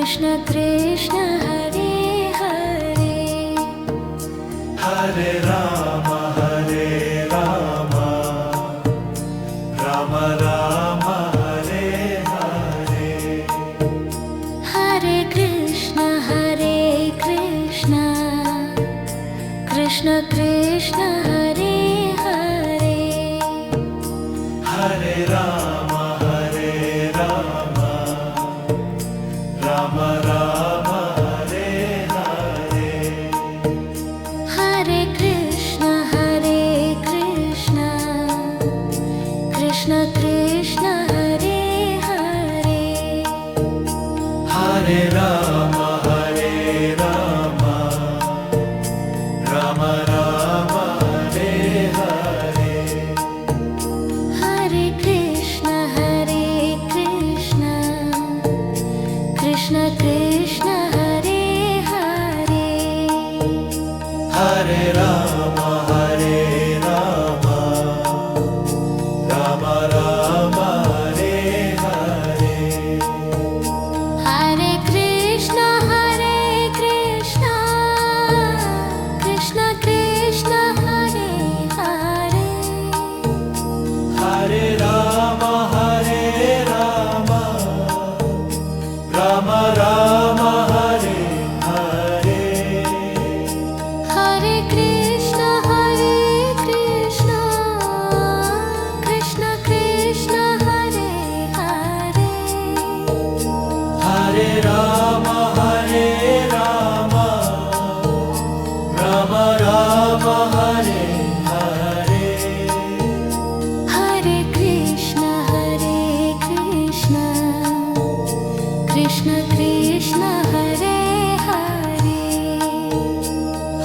Krishna Krishna Hare Hare Hare Ram Ram Ram Hare Hare Hare Krishna Krishna Krishna Hare Hare Hare Ram Ram Ram Hare Hare Hare Krishna Krishna Krishna Hare Hare Hare Ram Ram Ram Hare Hare Hare Krishna Krishna Krishna Hare Hare Hare Ram Ram Ram Hare Hare Hare Krishna Krishna Krishna Hare Hare Hare Ram Ram Ram Hare Hare Hare Krishna Krishna Krishna Hare Hare Hare Ram Ram Ram Hare Hare Hare Krishna Krishna Krishna Hare Hare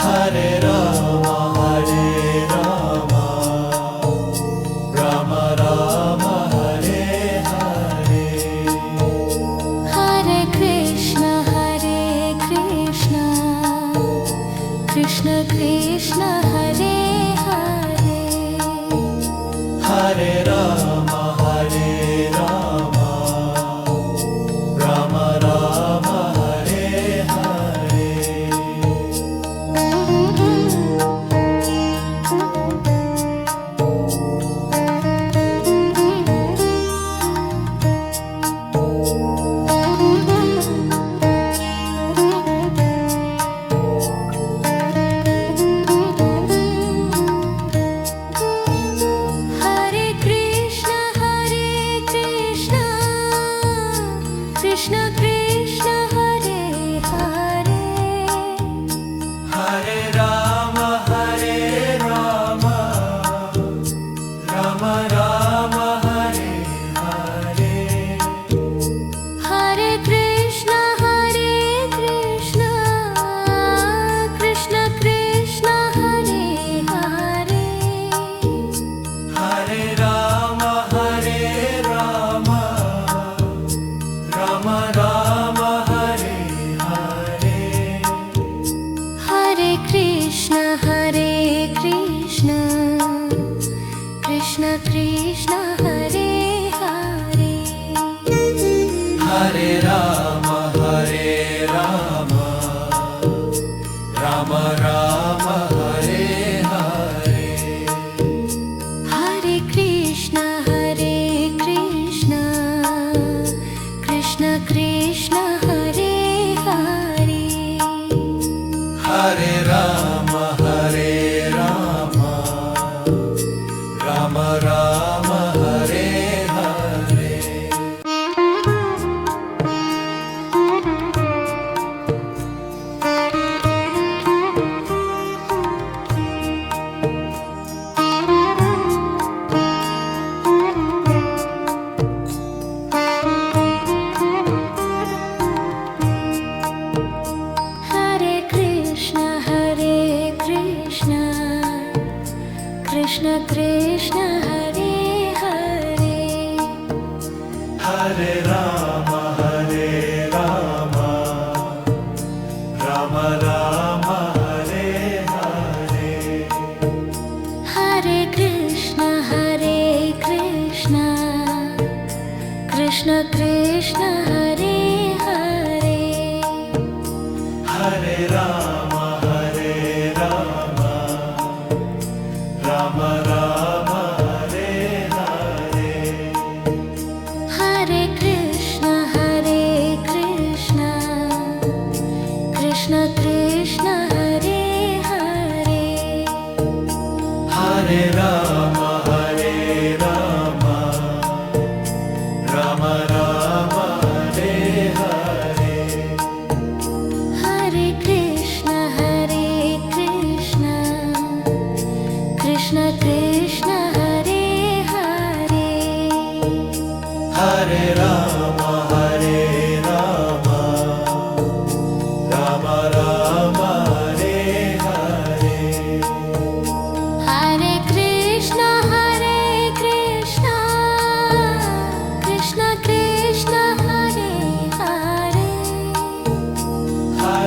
Hare Ram Ram Ram Hare Hare Hare Krishna Krishna Krishna Hare Hare Hare Ram Ram Ram Hare Hare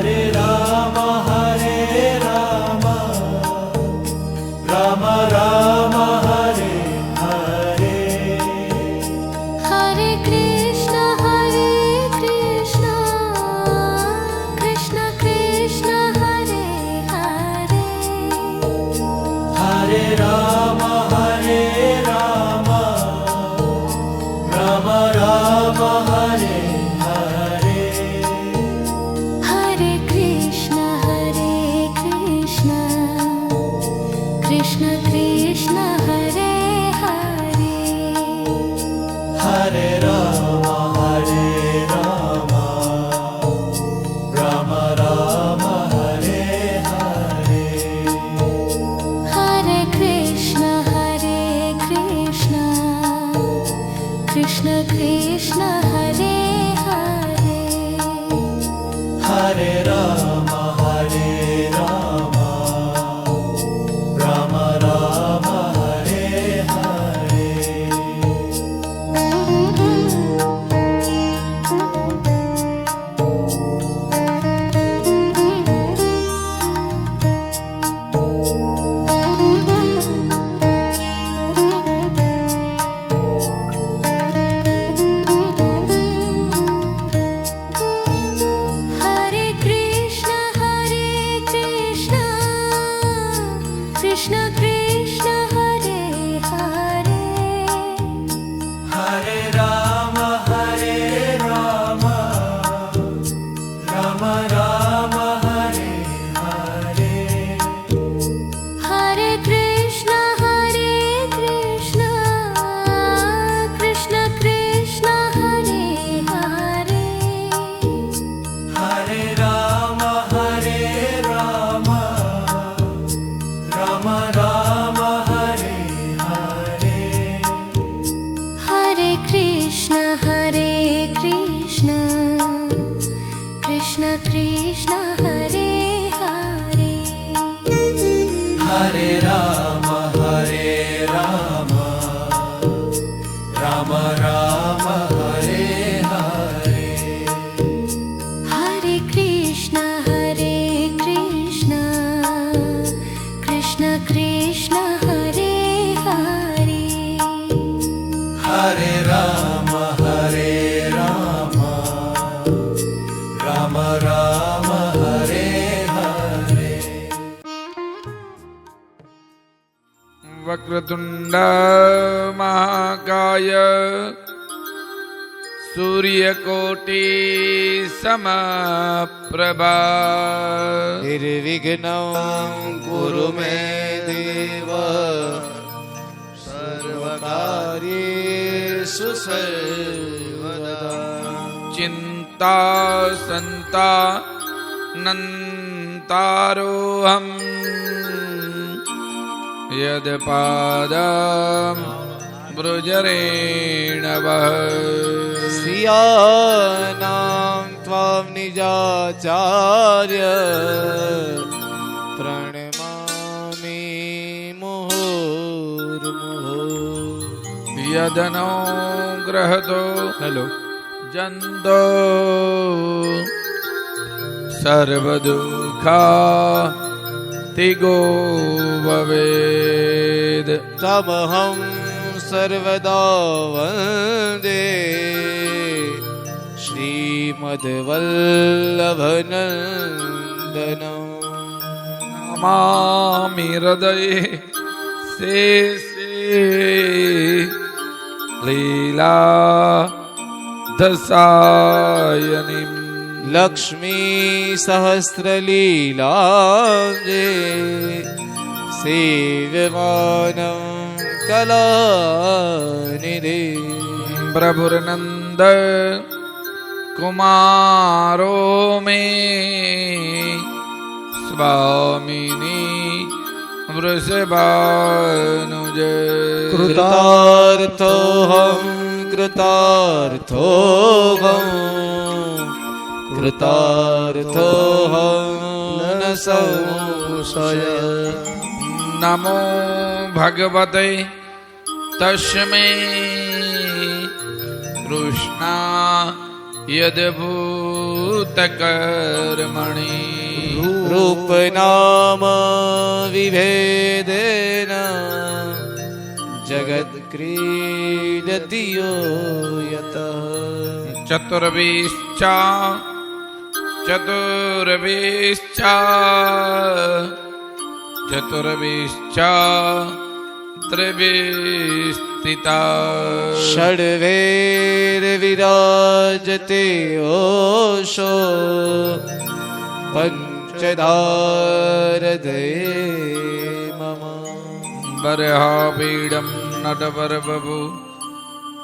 Hare Rama, Rama Rama, Hare Hare. Hare Krishna, Krishna Krishna, Hare Hare. Hare Rama, Rama Rama, Hare Hare. Hare Krishna, Krishna Krishna, Hare Hare. Hare Rama, Rama Rama, Hare Hare. Hare Krishna, Krishna Krishna, Hare Hare. Hare Rama, Rama Rama, Hare Hare. Hare Krishna, Krishna Krishna, Hare Hare. Hare Rama, Rama Rama, Hare Hare. Hare Krishna, Krishna Krishna, Hare Hare. Hare Rama, Rama Rama, Hare Hare. Hare Krishna, Krishna Krishna, Hare Hare. Hare Rama, Rama Rama, Hare Hare. Hare Krishna, Krishna Krishna, Hare Hare. Hare Rama, Rama Rama, Hare Hare. Vakratunda महाकाय सूर्यकोटि समप्रभा निर्विघ्नं कुरु मे देव सर्वकार्येषु सर्वदा। चिंता संता नन्तारोऽहम् यदपादं ब्रुजरेणवः सियानां त्वां निजाचार्य प्रणमामि मुहुर्मुहुः। यदनुग्रहतो जन्तो सर्वदुःखातिगो भवेद् तमहं सर्वदा वन्दे श्रीमद्वल्लभनन्दनम्। नमामि हृदये शेषे लीला दशायनीम् लक्ष्मी सहस्रलीलांजे सेव्यमानं कलानिधे। प्रभुर्नन्द कुमारो मे स्वामिनी वृषभानुज। कृतार्थोऽहं कृतार्थोऽहं कृतार्थोऽहं न संशय। नमो भगवते तस्मै कृष्णा यद्भूतले भूतकर्मणि रूप नाम विभेदेन जगत् क्रीडति यो यतः चतुर्भिश्च त्रिभिस्थिता षड्वैर्विराजते ओषो पञ्चधारदये मम बर्हापीडं नटवरबभु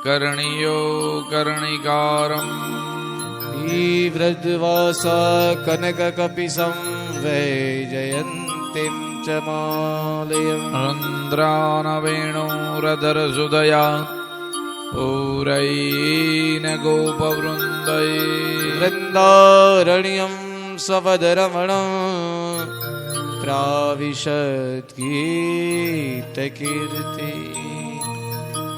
कर्णियो कर्णिकारम् ईव्रद्वासा कनककपिशं वैजयन्तीं च मालयम् रन्ध्रानवेणुरधरसुदया पूरैन गोपवृन्दै वृन्दारण्यं स्वपदरमणं प्राविशद्गीतकीर्ति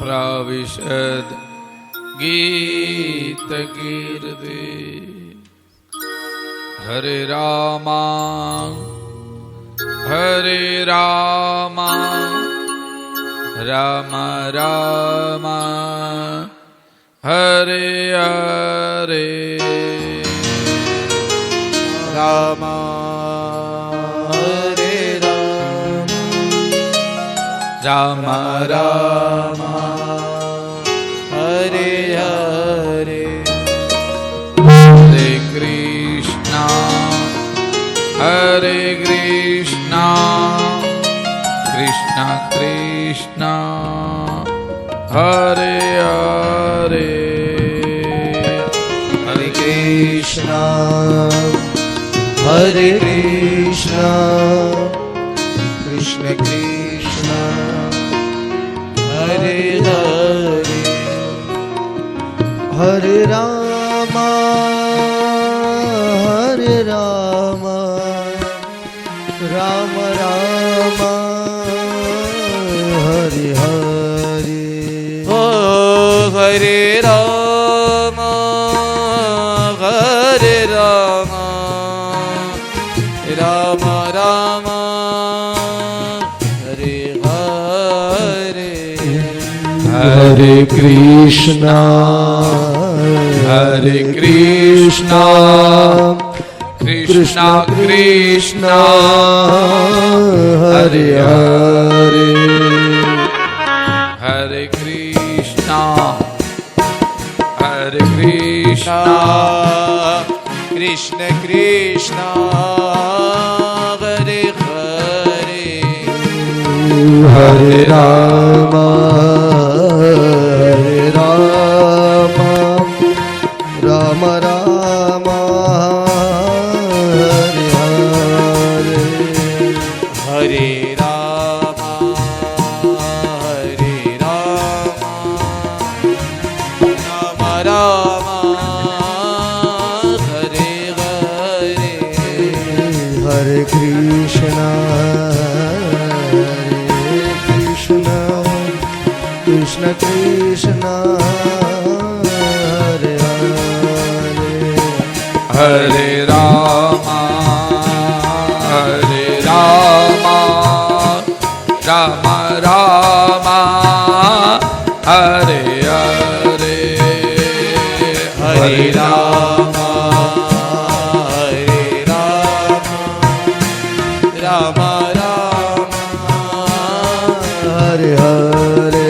प्राविशद् गीतकीर्ति हरे रामा राम राम हरे हरे राम हरे राम राम हरे हरे हरे कृष्णा कृष्णा कृष्णा हरे हरे हरे कृष्णा कृष्ण कृष्ण हरे हरे हरे राम राम राम हरे हरे ओ हरे राम राम राम हरे हरे हरे कृष्णा कृष्णा कृष्णा हरे हरे हरे कृष्णा कृष्ण कृष्ण हरे हरे हरे राम राम राम हरे हरे हरे राम राम राम हरे हरे हरे कृष्णा कृष्ण कृष्ण हरे हरे हरे राम राम राम हरे हरे हरे राम राम हरे हरे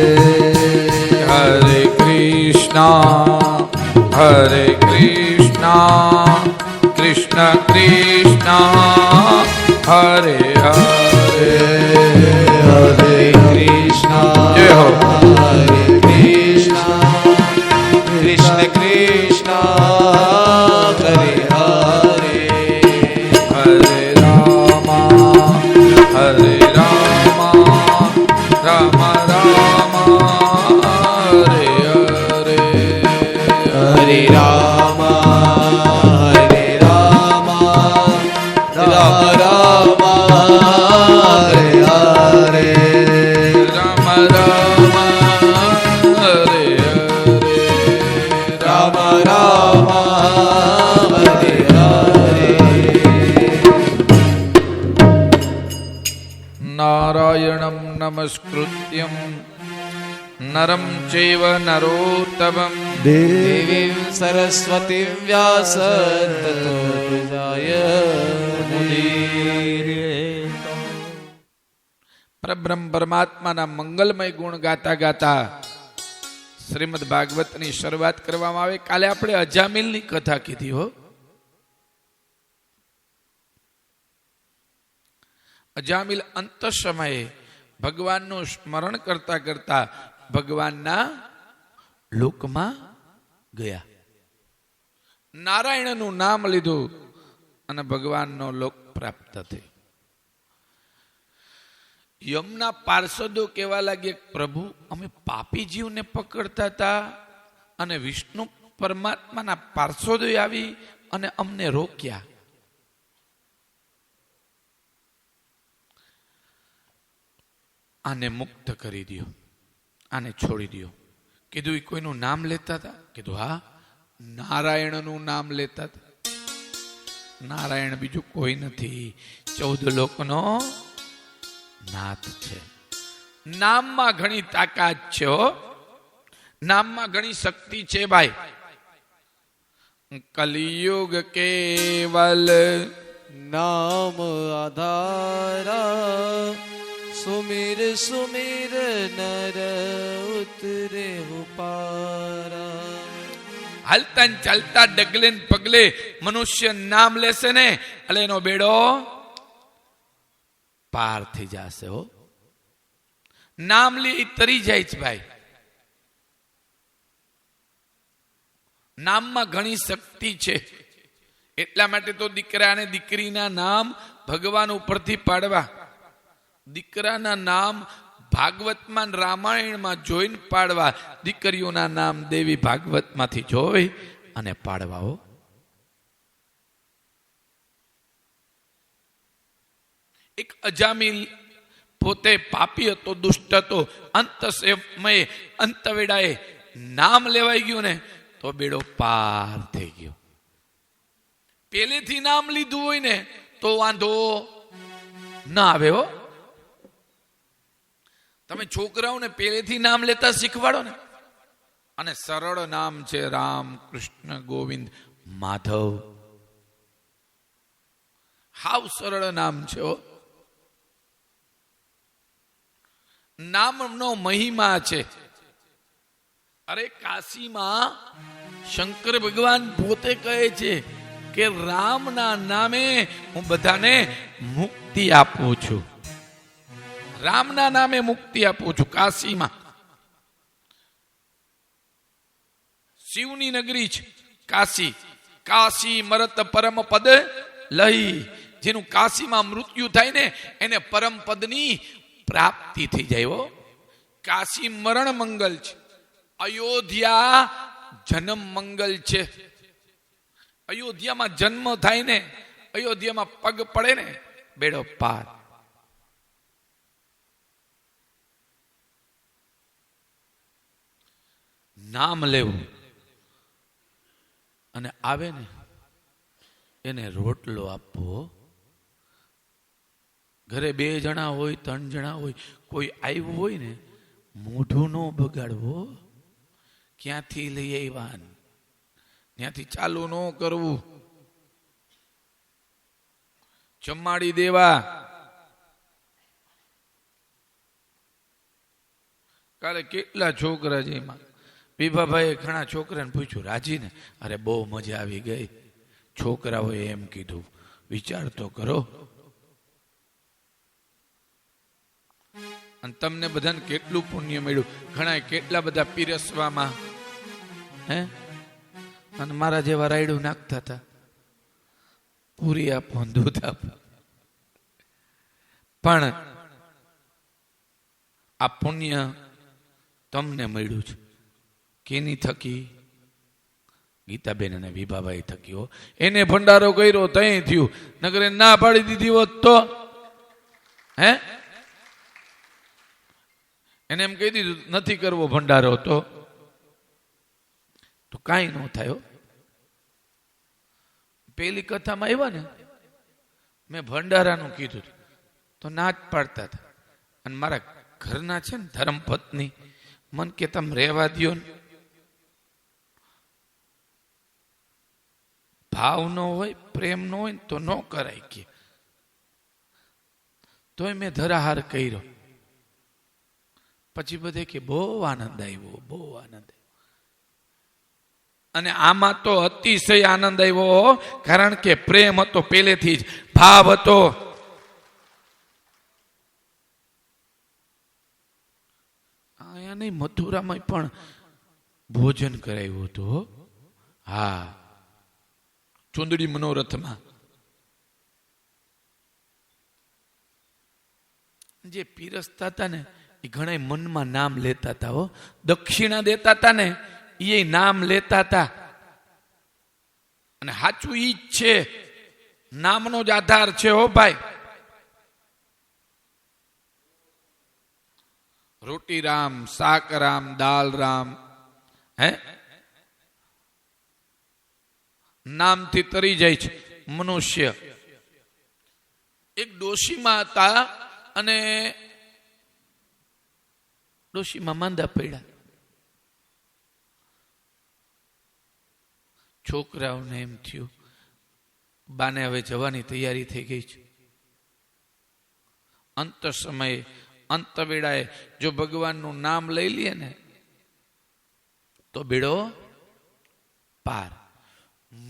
हरे कृष्णा कृष्ण कृष्ण हरे हरे हरे कृष्णा जय हो हरे कृष्णा कृष्ण कृष्ण हरे हरे हरे राम राम राम हरे हरे हरे राम राम हरे हरे राम राम નમસ્કૃત્યમ નરમ ચૈવ નરોત્તમં દેવીં સરસ્વતી વ્યાસ તતો મુદીરયે. પરબ્રહ્મ પરમાત્માના મંગલમય ગુણ ગાતા ગાતા શ્રીમદ ભાગવતની શરૂઆત કરવામાં આવે. કાલે આપણે અજામિલની કથા કીધી હો. અજામિલ અંત સમયે ભગવાનનું સ્મરણ કરતા કરતા ભગવાનના લોકમાં ગયા. નારાયણનું નામ લીધું અને ભગવાનનો લોક પ્રાપ્ત થયો. યમના પાર્ષદો કહેવા લાગે, પ્રભુ અમે પાપી જીવને પકડતા હતા અને વિષ્ણુ પરમાત્માના પાર્ષદો આવી અને અમને રોક્યા. આને મુક્ત કરી દો, આને છોડી દો. કીધું એ કોઈનું નામ લેતા હતા? કીધું હા, નારાયણનું નામ લેતા હતા. નારાયણ બીજું કોઈ નથી, 14 લોકનો નાથ છે. નામમાં ઘણી તાકાત છે હો, નામમાં ઘણી શક્તિ છે ભાઈ. કલિયુગ કેવલ નામ આધારા, સુમિર સુમિર નર ઉતરે પારા. હાલતા ને ચાલતા ડગલે ને પગલે મનુષ્ય નામ લેશે ને એટલે એનો બેડો પાર થઈ જશે હો. નામ લે તરી જાય છે ભાઈ. નામમાં ઘણી શક્તિ છે. એટલા માટે તો દીકરા અને દીકરીના નામ ભગવાન ઉપરથી પાડવા. દીકરાના નામ ભાગવતમાં રામાયણમાં જોઈને પાડવા, દીકરીઓના નામ દેવી ભાગવતમાંથી જોઈ અને પાડવાઓ. એક અજામિલ પોતે પાપી હતો, દુષ્ટ હતો. અંત સમયે અંત વેળાએ નામ લેવાઈ ગયું ને તો બેડો પાર થઈ ગયો. પેલેથી નામ લીધું હોય ને તો વાંધો ના આવે હો. તમે છોકરાઓને પહેલેથી નામ લેતા શીખવાડો ને, અને સરળ નામ છે રામ, કૃષ્ણ, ગોવિંદ, માધવ. હાવ સરળ નામ છે. નામનો મહિમા છે. અરે કાશીમાં શંકર ભગવાન પોતે કહે છે કે રામના નામે હું બધાને મુક્તિ આપું છું. રામના નામે મુક્તિ આપું છું. કાશીમાં શિવની નગરી છે કાશી. કાશી મરત પરમ પદ લઈ. જેનું કાશીમાં મૃત્યુ થાય ને એને પરમ પદની પ્રાપ્તિ થઈ જાય. કાશી મરણ મંગલ છે, અયોધ્યા જન્મ મંગલ છે. અયોધ્યામાં જન્મ થાય ને, અયોધ્યામાં પગ પડે ને બેડો પાર. નામ લેવું અને આવે ને એને રોટલો આપવો. ઘરે 2 જણા હોય, 3 જણા હોય, કોઈ આવ્યું હોય ને મોઢું નો બગાડવો. ક્યાંથી લઈ આવ્યા ત્યાંથી ચાલુ ન કરવું, જમાડી દેવા. કાલે કેટલા છોકરા છે એમાં વિભાભાઈએ ઘણા છોકરાને પૂછ્યું, રાજી ને? અરે બહુ મજા આવી ગઈ. છોકરાઓએ એમ કીધું, વિચાર તો કરો. અને તમને બધાને કેટલું પુણ્ય મળ્યું. ઘણા કેટલા બધા પીરસવામાં હે, અને મારા જેવા રાયડું નાખતા હતા, પૂરી આપો, દૂધ આપો. પણ આ પુણ્ય તમને મળ્યું છે. કેની થકી? ગીતાબેન અને વિભાભાઈ થકી હો. એને ભંડારો કર્યો તઈ થયું, નગરે ના પાડી દીધી હોત તો હે, એને એમ કહી દીધું નથી કરવો ભંડારો તો કાંઈ ન થાય. પેલી કથામાં આવ્યા ને મેં ભંડારાનું કીધું તો ના જ પાડતા હતા. અને મારા ઘરના છે ને ધર્મપત્ની મન કે તમે રહેવા દ્યો ને, ભાવ ન હોય પ્રેમ ન હોય તો ન કરાય કે. તોય મેં ધરાહાર કર્યો. પછી બધે કે બહુ આનંદ આવ્યો, બહુ આનંદ આવ્યો. અને આમાં તો અતિશય આનંદ આવ્યો, કારણ કે પ્રેમ હતો પહેલેથી જ, ભાવ હતો. અહીંયા નહીં, મથુરામાં પણ ભોજન કરાવ્યું હતું. હા, ચુંદડી મનોરથમાં જે પીરસતા હતા ને એ ઘણા મનમાં નામ લેતા હતા. હો, દક્ષિણા દેતા હતા ને એ નામ લેતા હતા. અને સાચું ઈ જ છે, નામનો જ આધાર છે. હો ભાઈ, રોટી રામ, શાક રામ, દાલ રામ, હે નામથી તરી જાય છે મનુષ્ય. એક ડોશીમાં હતા અને ડોશીમાં માંદા પડ્યા. છોકરાઓને એમ થયું બાને હવે જવાની તૈયારી થઈ ગઈ છે. અંત સમયે, અંત વેળાએ જો ભગવાનનું નામ લઈ લઈએ ને તો બેડો પાર.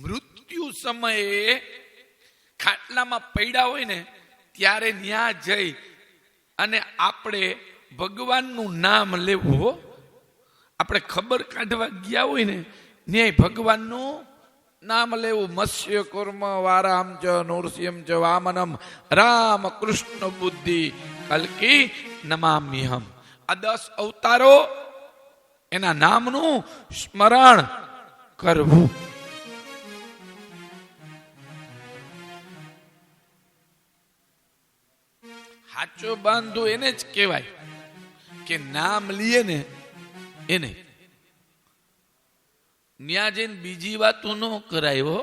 મૃત્યુ સમયે ખાટલામાં પડ્યા હોય ને ત્યારે ન્યા જઈ અને આપણે ભગવાનનું નામ લેવું. આપણે ખબર કાઢવા ગયા હોય ને ન્યાય ભગવાનનું નામ લેવું. મત્સ્ય કુર્મ વારામ ચ નૃસિંહમ ચ વામનમ રામ કૃષ્ણ બુદ્ધિ કલ્કી નમામ્યહમ. આ 10 અવતારો એના નામનું સ્મરણ કરવું. સાચો બાંધો એને જ કહેવાય કે નામ લીએ ને એને. ન્યા જઈને બીજી વાતો ન કરાયો.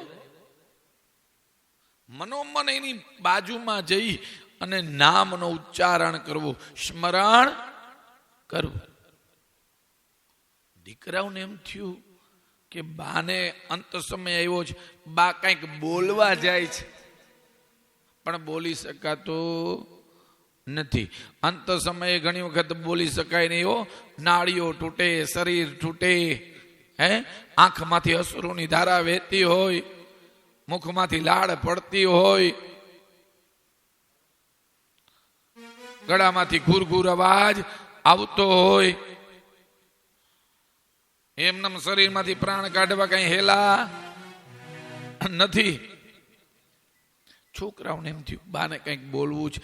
મનોમન એની બાજુમાં જઈ અને નામનો ઉચ્ચારણ કરવું, સ્મરણ કરવું. દીકરાઓને એમ થયું કે બાને અંત સમય આવ્યો છે, બા કંઈક બોલવા જાય છે પણ બોલી શકાતું નથી. અંત સમયે ઘણી વખત બોલી શકાય નહીં. હો, નાળીઓ તૂટે, શરીર તૂટે, હે આંખમાંથી અશ્રુની ધારા વહેતી હોય, મુખમાંથી લાળ પડતી હોય, ગળામાંથી ઘુરઘુર અવાજ આવતો હોય, એમનેમ શરીરમાંથી પ્રાણ કાઢવા કઈ હેલા નથી. છોકરાઓને એમ થયું બાને કંઈક બોલવું છે,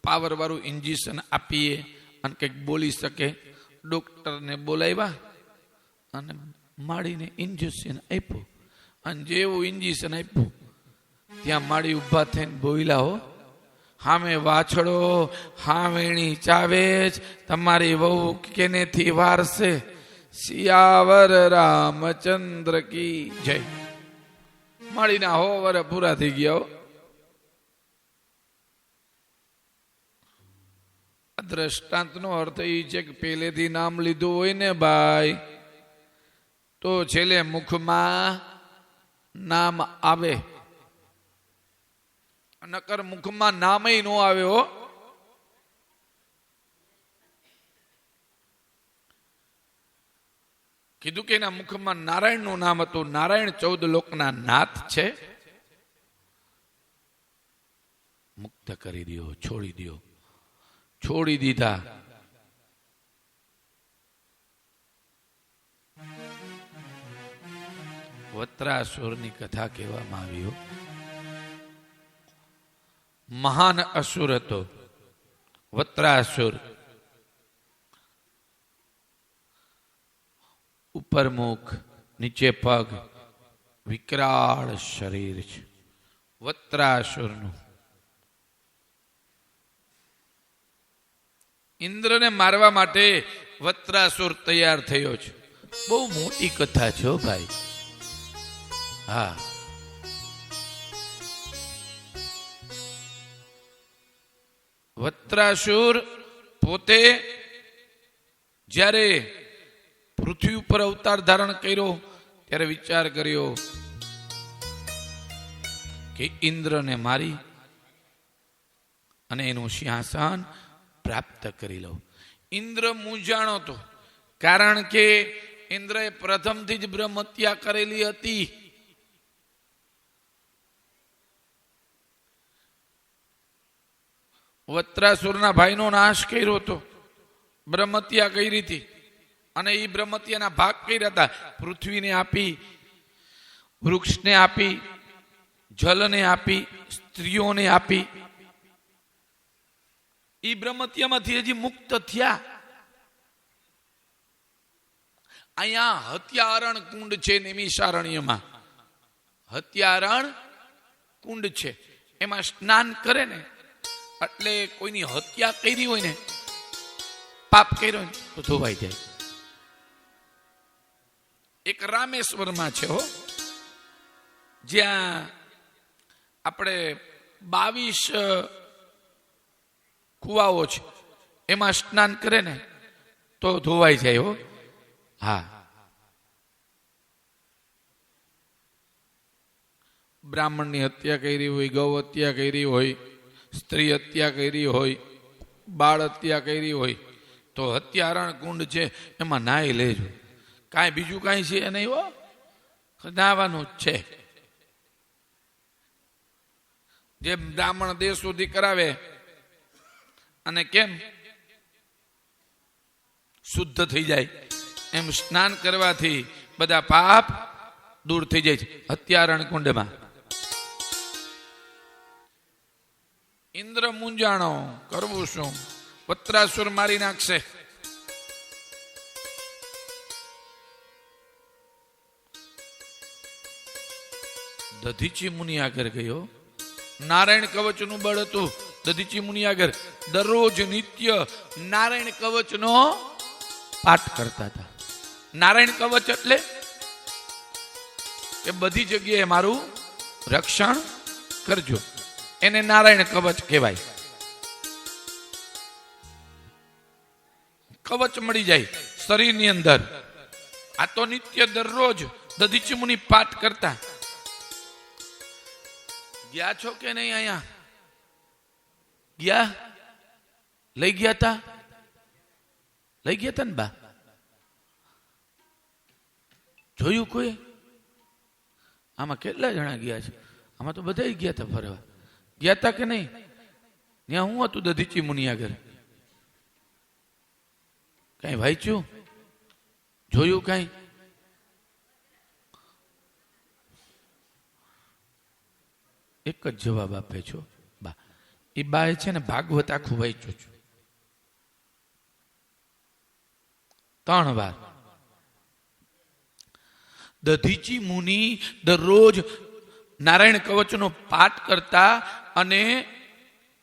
પાવર વાળું ઇન્જેક્શન આપીએ અને કંઈક બોલી શકે. ડોક્ટરને બોલાવ્યા અને માળીને ઇન્જેક્શન આપ્યું. અને જેવું ઇન્જેક્શન આપ્યું ત્યાં માળી ઉભા થઈને બોલ્યા, હો હામે વાછડો હાવેણી ચાવે જ, તમારી વહુ કેનેથી વારસે, સિયાવર રામચંદ્ર કી જય. માળીના 100 વર્ષ પૂરા થઈ ગયા. દ્રષ્ટાંતનો અર્થ એ છે કે પહેલેથી નામ લીધું હોય ને ભાઈ તો છેલ્લે મુખમાં નામ આવે. નકર મુખમાં નામય ન આવે. હો, કીધું કે એના મુખમાં નારાયણનું નામ હતું. નારાયણ 14 લોકના નાથ છે. મુક્ત કરી દો, છોડી દો. છોડી દીધા. વત્રાસુરની કથા કહેવામાં આવી. મહાન અસુર હતો વત્રાસુર. ઉપર મુખ, નીચે પગ, વિકરાળ શરીર છે વત્રાસુરનું. ઇન્દ્રને મારવા માટે વત્રાસુર તૈયાર થયો છે. બહુ મોટી કથા છે ભાઈ. હા, વત્રાસુર પોતે જ્યારે પૃથ્વી ઉપર અવતાર ધારણ કર્યો ત્યારે વિચાર કર્યો કે ઇન્દ્રને મારી અને એનું સિંહાસન પ્રાપ્ત કરી લઉં. ઇન્દ્ર મૂંઝાણો હતો, કારણ કે ઇન્દ્રએ પ્રથમથી જ બ્રહ્મ હત્યા કરેલી હતી. વત્રાસુરના ભાઈનો નાશ કર્યો હતો, બ્રહ્મ હત્યા કરી હતી, અને એ બ્રહ્મ હત્યાના ભાગ કર્યા હતા. પૃથ્વીને આપી, વૃક્ષને આપી, જલને આપી, સ્ત્રીઓને આપી. એ બ્રહ્મ હત્યામાંથી હજી મુક્ત થયા. અહીંયા હત્યારણ કુંડ છે, નૈમિષારણ્યમાં હત્યારણ કુંડ છે. એમાં સ્નાન કરે ને એટલે કોઈની હત્યા કરી હોય ને, પાપ કર્યો ને તો ધોવાઈ જાય. એક રામેશ્વરમાં છે હો, જ્યાં આપણે 22 કુવાઓ છે, એમાં સ્નાન કરે ને તો ધોવાઈ જાય હો. હા, બ્રાહ્મણની હત્યા કરી હોય, ગૌ હત્યા કરી હોય, સ્ત્રી હત્યા કરી હોય, બાળ હત્યા કરી હોય તો હત્યારણ કુંડ છે, એમાં નાહી લેજો. કાંઈ બીજું કાંઈ છે નહીં હો, નાહવાનું જ છે. જે બ્રાહ્મણ દેહ સુધી કરાવે, અને કેમ શુદ્ધ થઈ જાય, એમ સ્નાન કરવાથી બધા પાપ દૂર થઈ જાય છે. હત્યારણ કુંડમાં ઇન્દ્ર મૂંઝાણો, કરવું શું? વત્રાસુર મારી નાખશે. દધીચી મુનિ આગળ ગયો. નારાયણ કવચનું બળ હતું દધીચી મુનિ આગળ. દરરોજ નિત્ય નારાયણ કવચનો પાઠ કરતા હતા. નારાયણ કવચ એટલે કે બધી જગ્યાએ મારું રક્ષણ કરજો, એને નારાયણ કવચ કહેવાય. કવચ મળી જાય શરીરની અંદર. આ તો નિત્ય દરરોજ દધીચી મુનિ પાઠ કરતા. ગયા છો કે નહીં? અહીંયા ગયા? લઈ ગયા તા? લઈ ગયા તા ને બા? જોયું કોઈ? આમાં કેટલા જણા ગયા છે? આમાં તો બધા ગયા હતા ફરવા. ગયા તા કે નહીં? ત્યાં હું હતું દધીચી મુનિ આગળ? કઈ વાંચ્યું? જોયું કઈ? એક જ જવાબ આપે છો બા. એ બા છે ને ભાગવત આખું વાંચ્યું છું 3 વાર. દધીચી મુનિ દરરોજ નારાયણ કવચનો પાઠ કરતા, અને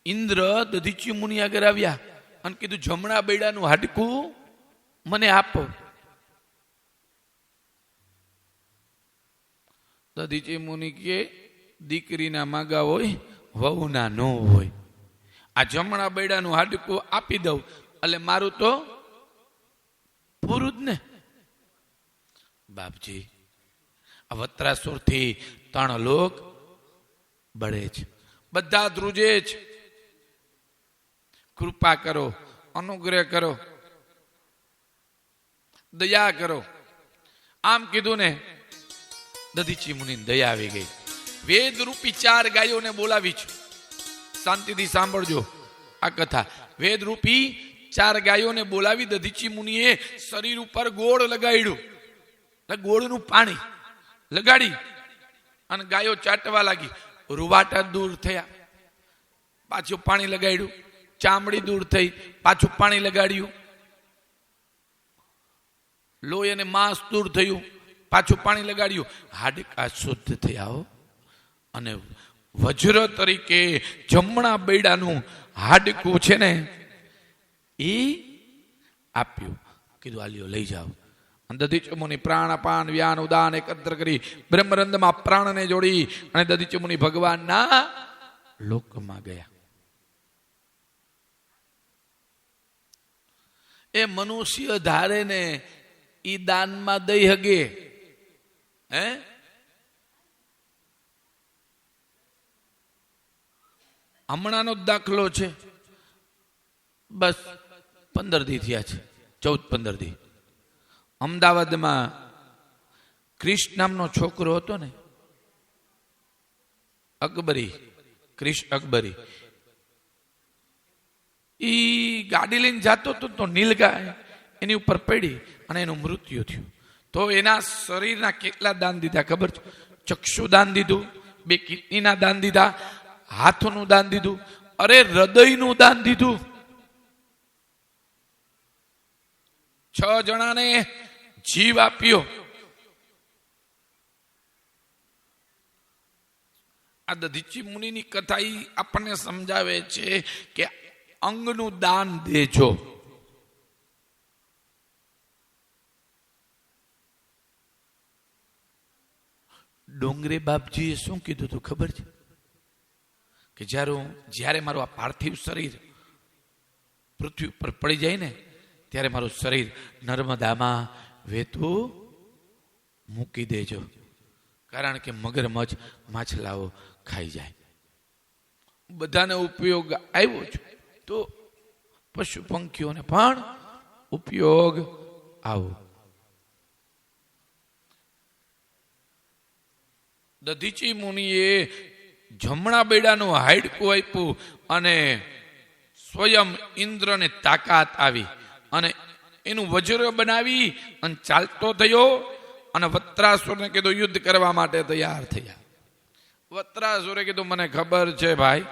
ઇન્દ્ર દધીચી મુનિ આગળ આવ્યા અને કીધું, જમણા બૈડાનું હાડકું મને આપો. દધીચી મુનિ કે, દીકરીના માગા હોય, વહુના ન હોય. આ જમણા બૈડાનું હાડકું આપી દઉં એટલે મારું તો પૂરું જ ને. બાપજી, આ વત્રાસુરથી 3 લોક બળે છે, બધા ધ્રુજે છે. કૃપા કરો, અનુગ્રહ કરો, દયા કરો. આમ કીધું ને, દધીચી મુનિ દયા આવી ગઈ. વેદ રૂપી 4 ગાયોને બોલાવી છે. શાંતિથી સાંભળજો આ કથા. વેદ રૂપી 4 ગાયોને બોલાવી દધીચી મુનિએ શરીર ઉપર ગોળ લગાડ્યું. ગોળનું પાણી લગાડી અને ગાયો ચાટવા લાગી. રૂવાટા દૂર થયા, પાછું પાણી લગાડ્યું. ચામડી દૂર થઈ, પાછું પાણી લગાડ્યું. લોહી અને માંસ દૂર થયું, પાછું પાણી લગાડ્યું. હાડકા શુદ્ધ થયા અને વજ્ર તરીકે જમણા બૈડાનું હાડકું છે ને એ આપ્યું. કીધું, આલ્યો લઈ જાઓ. દધીચી મુનિ પ્રાણાપાન વ્યાન ઉદાન એકત્ર કરી બ્રહ્મરંધમાં પ્રાણને જોડી અને દધીચી મુનિ ભગવાનના લોકમાં ગયા. એ મનુષ્ય ધારે ને ઈ દાનમાં દઈ હગે? હે? હમણાંનો જ દાખલો છે. બસ 15 દી થયા છે, 14-15 દી. અમદાવાદમાં ક્રિશ નામનો છોકરો હતો ને, અકબરી, ક્રિશ અકબરી. ઈ ગાડી લઈને જતો હતો તો નીલગાય એની ઉપર પડી અને એનું મૃત્યુ થયું. તો એના શરીરના કેટલા દાન દીધા ખબર છે? ચક્ષુ દાન દીધું, 2 કિડનીના દાન દીધા, હાથનું દાન દીધું, અરે હૃદયનું દાન દીધું. 6 જણાને જીવ આપ્યો. આ દધીચી મુનિની કથા ઈ આપણને સમજાવે છે કે અંગનું દાન દેજો. ડોંગરે બાપજીએ શું કીધું હતું ખબર છે? કે જ્યારે મારું આ પાર્થિવ શરીર પૃથ્વી ઉપર પડી જાય ને, ત્યારે મારું શરીર નર્મદામાં વહેતું મૂકી દેજો, કારણ કે મગરમચ્છ માછલાઓ ખાઈ જાય. બધાને ઉપયોગ આવ્યો છે તો પશુ પંખીઓને પણ ઉપયોગ આવો. દધીચી મુનિએ જમણા બેડાનું હાડકું આપ્યું અને સ્વયં ઇન્દ્રને તાકાત આવી અને એનું વજ્ર બનાવી અને ચાલતો થયો અને વત્રાસુરને કીધું યુદ્ધ કરવા માટે તૈયાર થયા. વત્રાસુરે કીધું મને ખબર છે ભાઈ,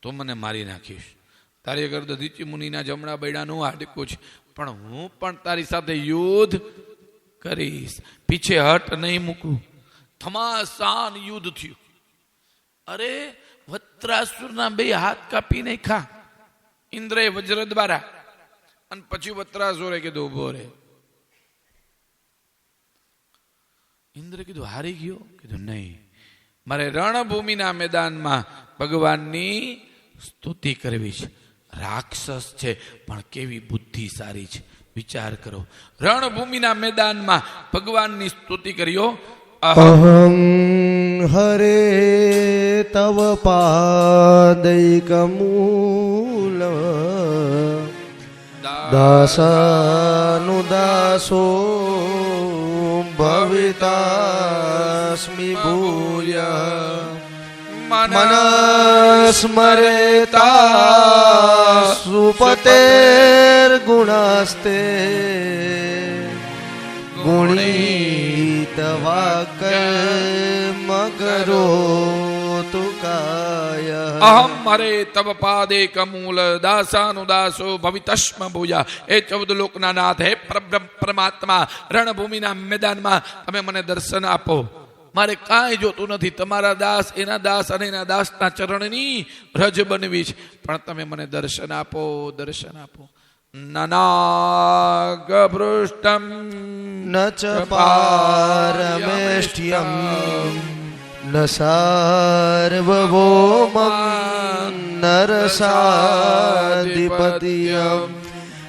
તું મને મારી નાખીશ. તારી આગળ દધીચી મુનિના જમણા બૈડાનું હાડકું છે, પણ હું પણ તારી સાથે યુદ્ધ કરીશ, પીછે હટ નહીં મૂકું. થમાસાન યુદ્ધ થયું. અરે વત્રાસુરના 2 હાથ કાપી નાખ્યા ઇન્દ્રએ વજ્ર દ્વારા. અને પછી વત્રાસુરે કીધું ઉભો રે. ઇન્દ્ર કીધું હારી ગયો? કીધું નહીં, મારે રણભૂમિના મેદાનમાં ભગવાનની સ્તુતિ કરવી છે. રાક્ષસ છે પણ કેવી બુદ્ધિ સારી છે, વિચાર કરો. રણભૂમિના મેદાનમાં ભગવાનની સ્તુતિ કર્યો. અહં હરે તવ પાદૈકમૂલ દાસાનુદાસો ભવિતાસ્મિ ભૂય મનસ્મરેતા સુપતેર ગુણાસ્તે ગુણિતવાક્ય મકરો તુકાય. અહમ હરે તવ પાદે કમૂલ દાસાનુદાસો ભવિતસ્મ ભૂયા. એ 14 લોકના નાથ, હે પરબ્રહ્મ પરમાત્મા, રણભૂમિના મેદાનમાં તમે મને દર્શન આપો. મારે કાંઈ જોતું નથી, તમારા દાસ, એના દાસ અને એના દાસના ચરણની રજ બનવી છે, પણ તમે મને દર્શન આપો, દર્શન આપો. નનાગભૃષ્ટમ ન ચ પારમેષ્ટ્યમ ન સાર્વભૌમં નરસાધિપતિયમ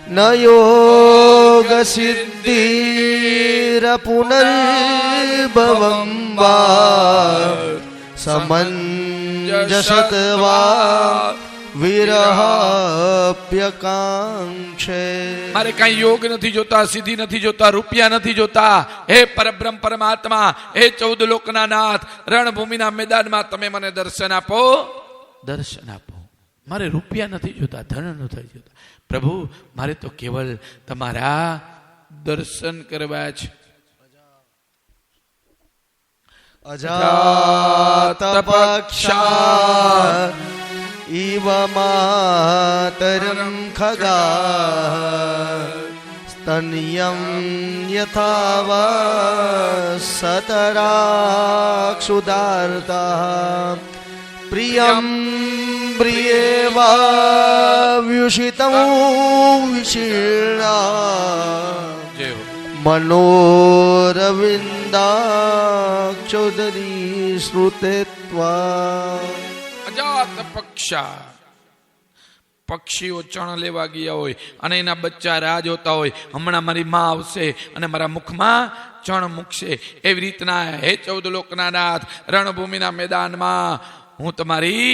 ન યોગ સિદ્ધિરપુનર્ભવં વા સમંજસત્વા વિરહાપ્યકાંક્ષે. મારે કઈ યોગ નથી જોતા, સિદ્ધિ નથી જોતા, રૂપિયા નથી જોતા. હે પરબ્રહ્મ પરમાત્મા, હે 14 લોકના નાથ, રણભૂમિના મેદાનમાં તમે મને દર્શન આપો, દર્શન આપો. મારે રૂપિયા નથી જોતા, ધન નથી જોતા. પ્રભુ, મારે તો કેવલ તમારા દર્શન કરવા છે. અજાતપક્ષા ઇવ માતરં ખગા સ્તન્યં યથા સતરાક્ષુદાર્તા પ્રિયં પ્રિયેવાવ્યુષિतं વિશીર્ણા મનોરવિંદાક્ષોદરી શ્રુતેત્વા. જાત પક્ષા. પક્ષીઓ ચણ લેવા ગયા હોય અને એના બચ્ચા રાહ જોતા હોય, હમણાં મારી માં આવશે અને મારા મુખમાં ચણ મૂકશે. એવી રીતના હે 14 લોકના નાથ, રણભૂમિના મેદાનમાં હું તમારી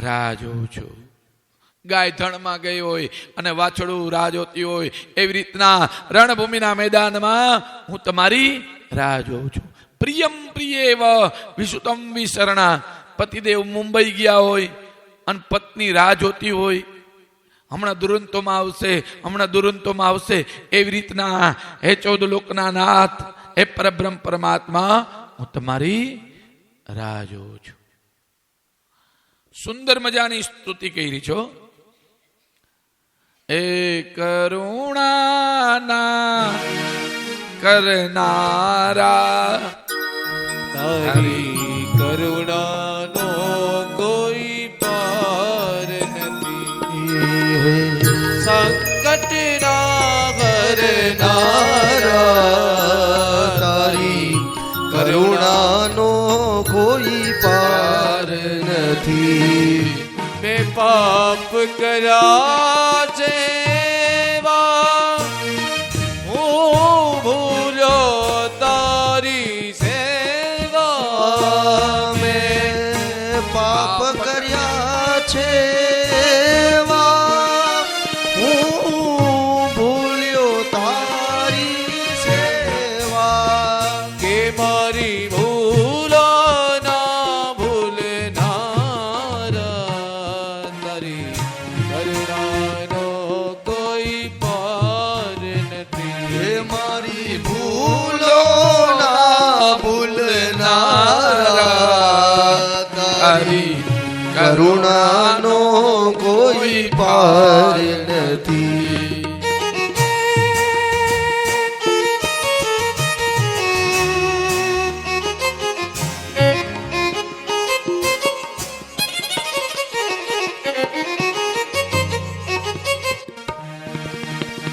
રાહ જોઉં છું. ગાય ધણમાં ગઈ હોય અને વાછડું રાહ જોતી હોય, એવી રીતના રણભૂમિના મેદાનમાં હું તમારી રાહ જોઉં છું. પ્રિયમ પ્રિયેવ વિશુતમ વિસરણા. પતિદેવ મુંબઈ ગયા હોય અને પત્ની રાહ જોતી હોય, હમણાં દુરંતોમાં આવશે, હમણાં દુરંતોમાં આવશે. એવી રીતના હે 14 લોકના નાથ, હે પરબ્રહ્મ પરમાત્મા, હું તમારી રાહ જોઉં છું. સુંદર મજાની સ્તુતિ કરી છો. એ કરુણાના કરનારા, તારી કરુણાનો કોઈ પાર નથી. સંકટના હરનારા, તારી કરુણાનો કોઈ પાર નથી. મેં પાપ કર્યા છે એવા, હું ભૂલ્યો તારી સેવા. મેં પાપ કર્યા છે એવા, હું ભૂલ્યો તારી સેવા. કે મારી ભૂલો ના ભૂલનારા, તારી કરુણાનો કોઈ પાર નથી. હે મારી ભૂલો ના ભૂલનારા, તારી કરુણાનો કોઈ પાર નથી.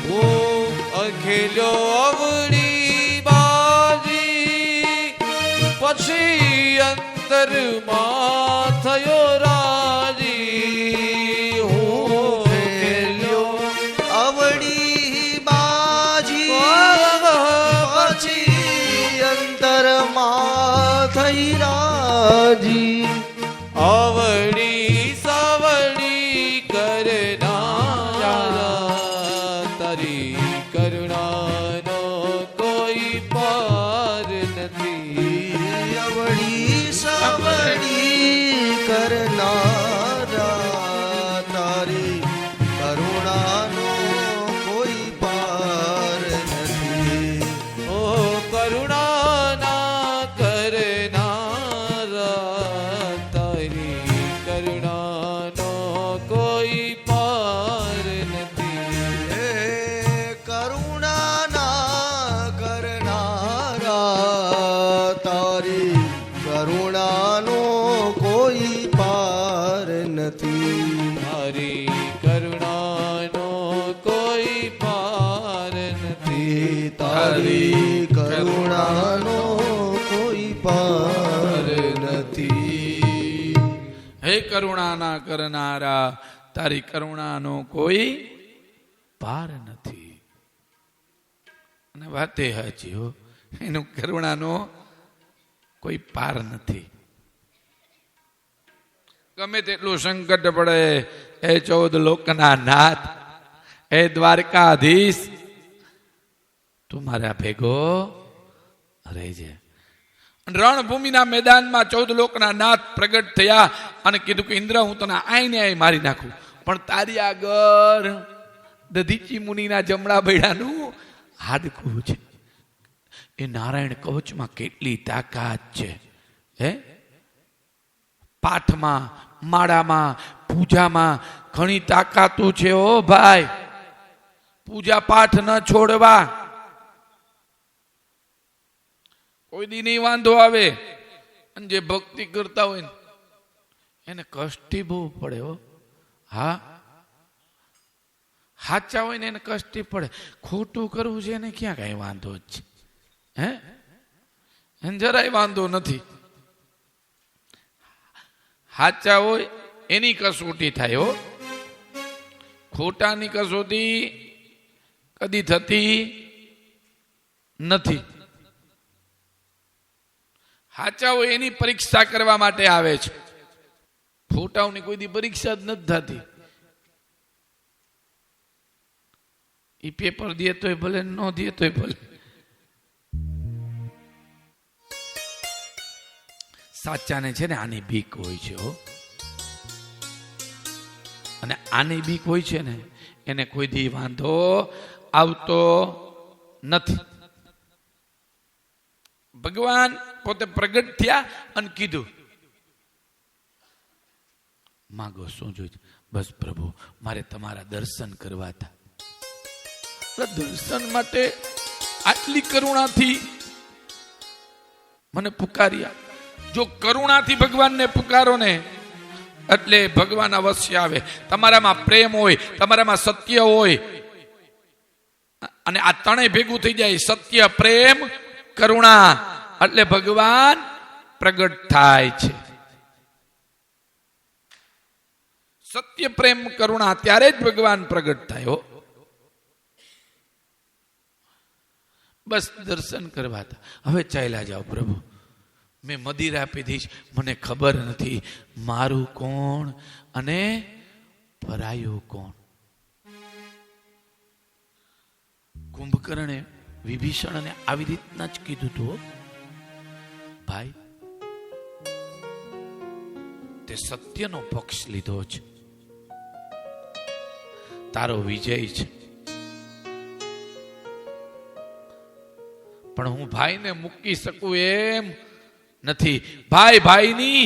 હું અખેલ્યો અવળી બાજી, પછી અંતરમાં થયો રાજી. હું ખેલ્યો અવળી બાજી, પછી અંતરમાં થઈ રાજી. અવળી સવળી કરનારા, તારી કરુણાનો કોઈ પાર નથી. અવળી સવળી કરનારા, તારી કરુણાનો કોઈ પાર નથી. ઓ કરુણાના કરનારા, તારી કરુણાનો કોઈ પાર નથી. હે કરુણાના કરનારા, તારી કરુણાનો કોઈ પાર નથી. તારી કરુણાનો કોઈ પાર નથી. તારી કરુણાનો કોઈ પાર નથી. હે કરુણાના કરનારા, તારી કરુણાનો કોઈ પાર નથી. અને વાતે હાચી હો, એનું કરુણાનો કોઈ પાર નથી. ગમે તેટલું સંકટ પડે, એ 14 લોકના નાથ, એ દ્વારકાધીશ, તું મારા ભેગો રહેજે. રણભૂમિના મેદાનમાં 14 લોકના નાથ પ્રગટ થયા અને કીધું કે ઇન્દ્ર, હું તને આઈને આઈ મારી નાખું, પણ તારી આગળ દધીચી મુનિના જમણા બૈડાનું હાડકું છે. એ નારાયણ કવચમાં કેટલી તાકાત છે. હે, પાઠમાં, માળામાં, પૂજામાં ઘણી તાકાતું છે. ઓ ભાઈ, પૂજા પાઠ ન છોડવા. કોઈ દી નહીં વાંધો આવે. અને જે ભક્તિ કરતા હોય ને એને કષ્ટી બહુ પડે. હો હા, સાચા હોય ને એને કષ્ટી પડે. ખોટું કરવું છે એને ક્યાં કઈ વાંધો જ છે. હે, એને જરાય વાંધો નથી. સાચા હોય એની કસોટી થાય હો. ખોટાની કસોટી કદી થતી નથી. સાચાઓ એની પરીક્ષા કરવા માટે આવે છે. ખોટાઓની કોઈ દી પરીક્ષા જ નથી થતી. એ પેપર દે તોય ભલે, ન દે તોય ભલે. સાચાને છે ને આની બીક હોય છે હો. અને આની બીક હોય છે ને એને કોઈ દી વાંધો આવતો નથી. ભગવાન પોતે પ્રગટ થયા અને કીધું, માગો શું જોઈએ? બસ પ્રભુ, મારે તમારા દર્શન કરવા હતા. દર્શન માટે આટલી કરુણાથી મને પુકાર્યા. જો કરુણાથી ભગવાનને પુકારો ને એટલે ભગવાન અવશ્ય આવે. તમારામાં પ્રેમ હોય, તમારામાં સત્ય હોય, અને આ ત્રણેય ભેગું થઈ જાય, સત્ય, પ્રેમ, કરુણા, એટલે ભગવાન પ્રગટ થાય છે. સત્ય, પ્રેમ, કરુણા, ત્યારે જ ભગવાન પ્રગટ થાય હો. બસ દર્શન કરવા હતા. હવે ચાલ્યા જાઓ પ્રભુ, મેં મદિરા પીધી છે, મને ખબર નથી મારું કોણ અને પરાયું કોણ. કુંભકર્ણે વિભીષણને આવી રીતના જ કીધું હતું, ભાઈ તે સત્યનો પક્ષ લીધો છે, તારો વિજય છે, પણ હું ભાઈને મૂકી શકું એમ નથી. ભાઈ ભાઈની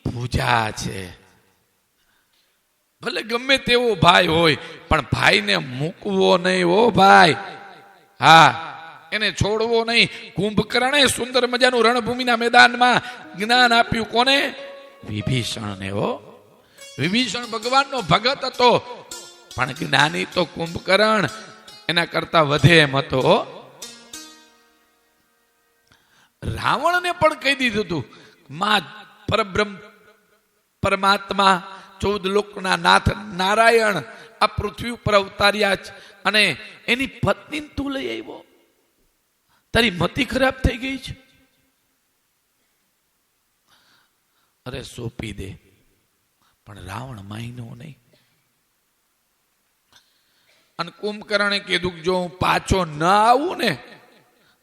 પૂજા છે. ભલે ગમે તેવો ભાઈ હોય પણ ભાઈને મૂકવો નહીં હો ભાઈ. હા, એને છોડવો નહીં. કુંભકર્ણે સુંદર મજાનું રણભૂમિના મેદાનમાં જ્ઞાન આપ્યું. કોને? વિભીષણને હો. વિભીષણ ભગવાનનો ભગત હતો, પણ જ્ઞાની તો કુંભકર્ણ એના કરતા વધે એમ હતો. રાવણને પણ કહી દીધું હતું, માં પરબ્રહ્મ પરમાત્મા 14 લોકના નાથ નારાયણ આ પૃથ્વી ઉપર અવતાર્યા છે, અને એની પત્નીને તું લઈ આવ્યો, તારી મતિ ખરાબ થઈ ગઈ છે. અરે સોંપી દે. પણ રાવણ માયનો નહીં. અને કુંભકર્ણે કીધું કે જો હું પાછો ન આવું ને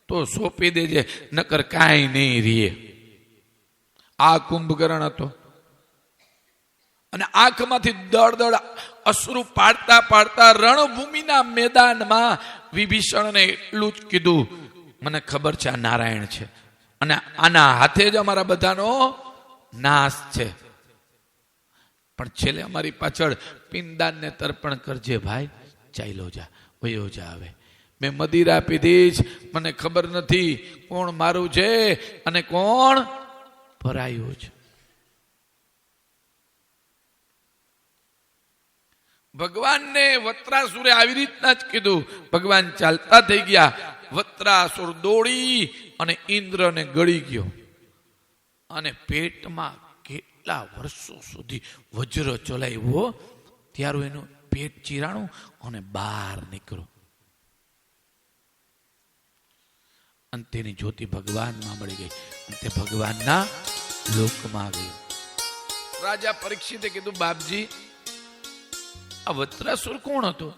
તો સોંપી દેજે, નકર કાંઈ નહીં રીએ. આ કુંભકર્ણ હતો. અને આંખમાંથી દળ અશ્રુ પાડતા પાડતા રણભૂમિના મેદાનમાં વિભીષણને એટલું જ કીધું, મને ખબર છે આ નારાયણ છે, અને આના હાથે જ અમારા બધાનો નાશ છે, પણ છેલ્લે અમારી પાછળ પિંડદાનને તર્પણ કરજે ભાઈ. ચાલ્યો જા, વયો જા. હવે મેં મદિરા પીધી જ, મને ખબર નથી કોણ મારું છે અને કોણ પરાયું છે. ભગવાનને વત્રાસુરે આવી રીતના જ કીધું. ભગવાન ચાલતા થઈ ગયા. વત્રાસુર દોડી અને ઇન્દ્રને ગળી ગયો, અને પેટમાં કેટલા વર્ષો સુધી વજ્ર ચલાવ્યો, ત્યારે એનું પેટ ચીરાણું અને બહાર નીકળ્યો. અને તેની જ્યોતિ ભગવાનમાં મળી ગઈ, અને તે ભગવાનના લોકમાં ગયું. રાજા પરીક્ષિતે કીધું, બાપજી આ વત્રાસુર કોણ હતો?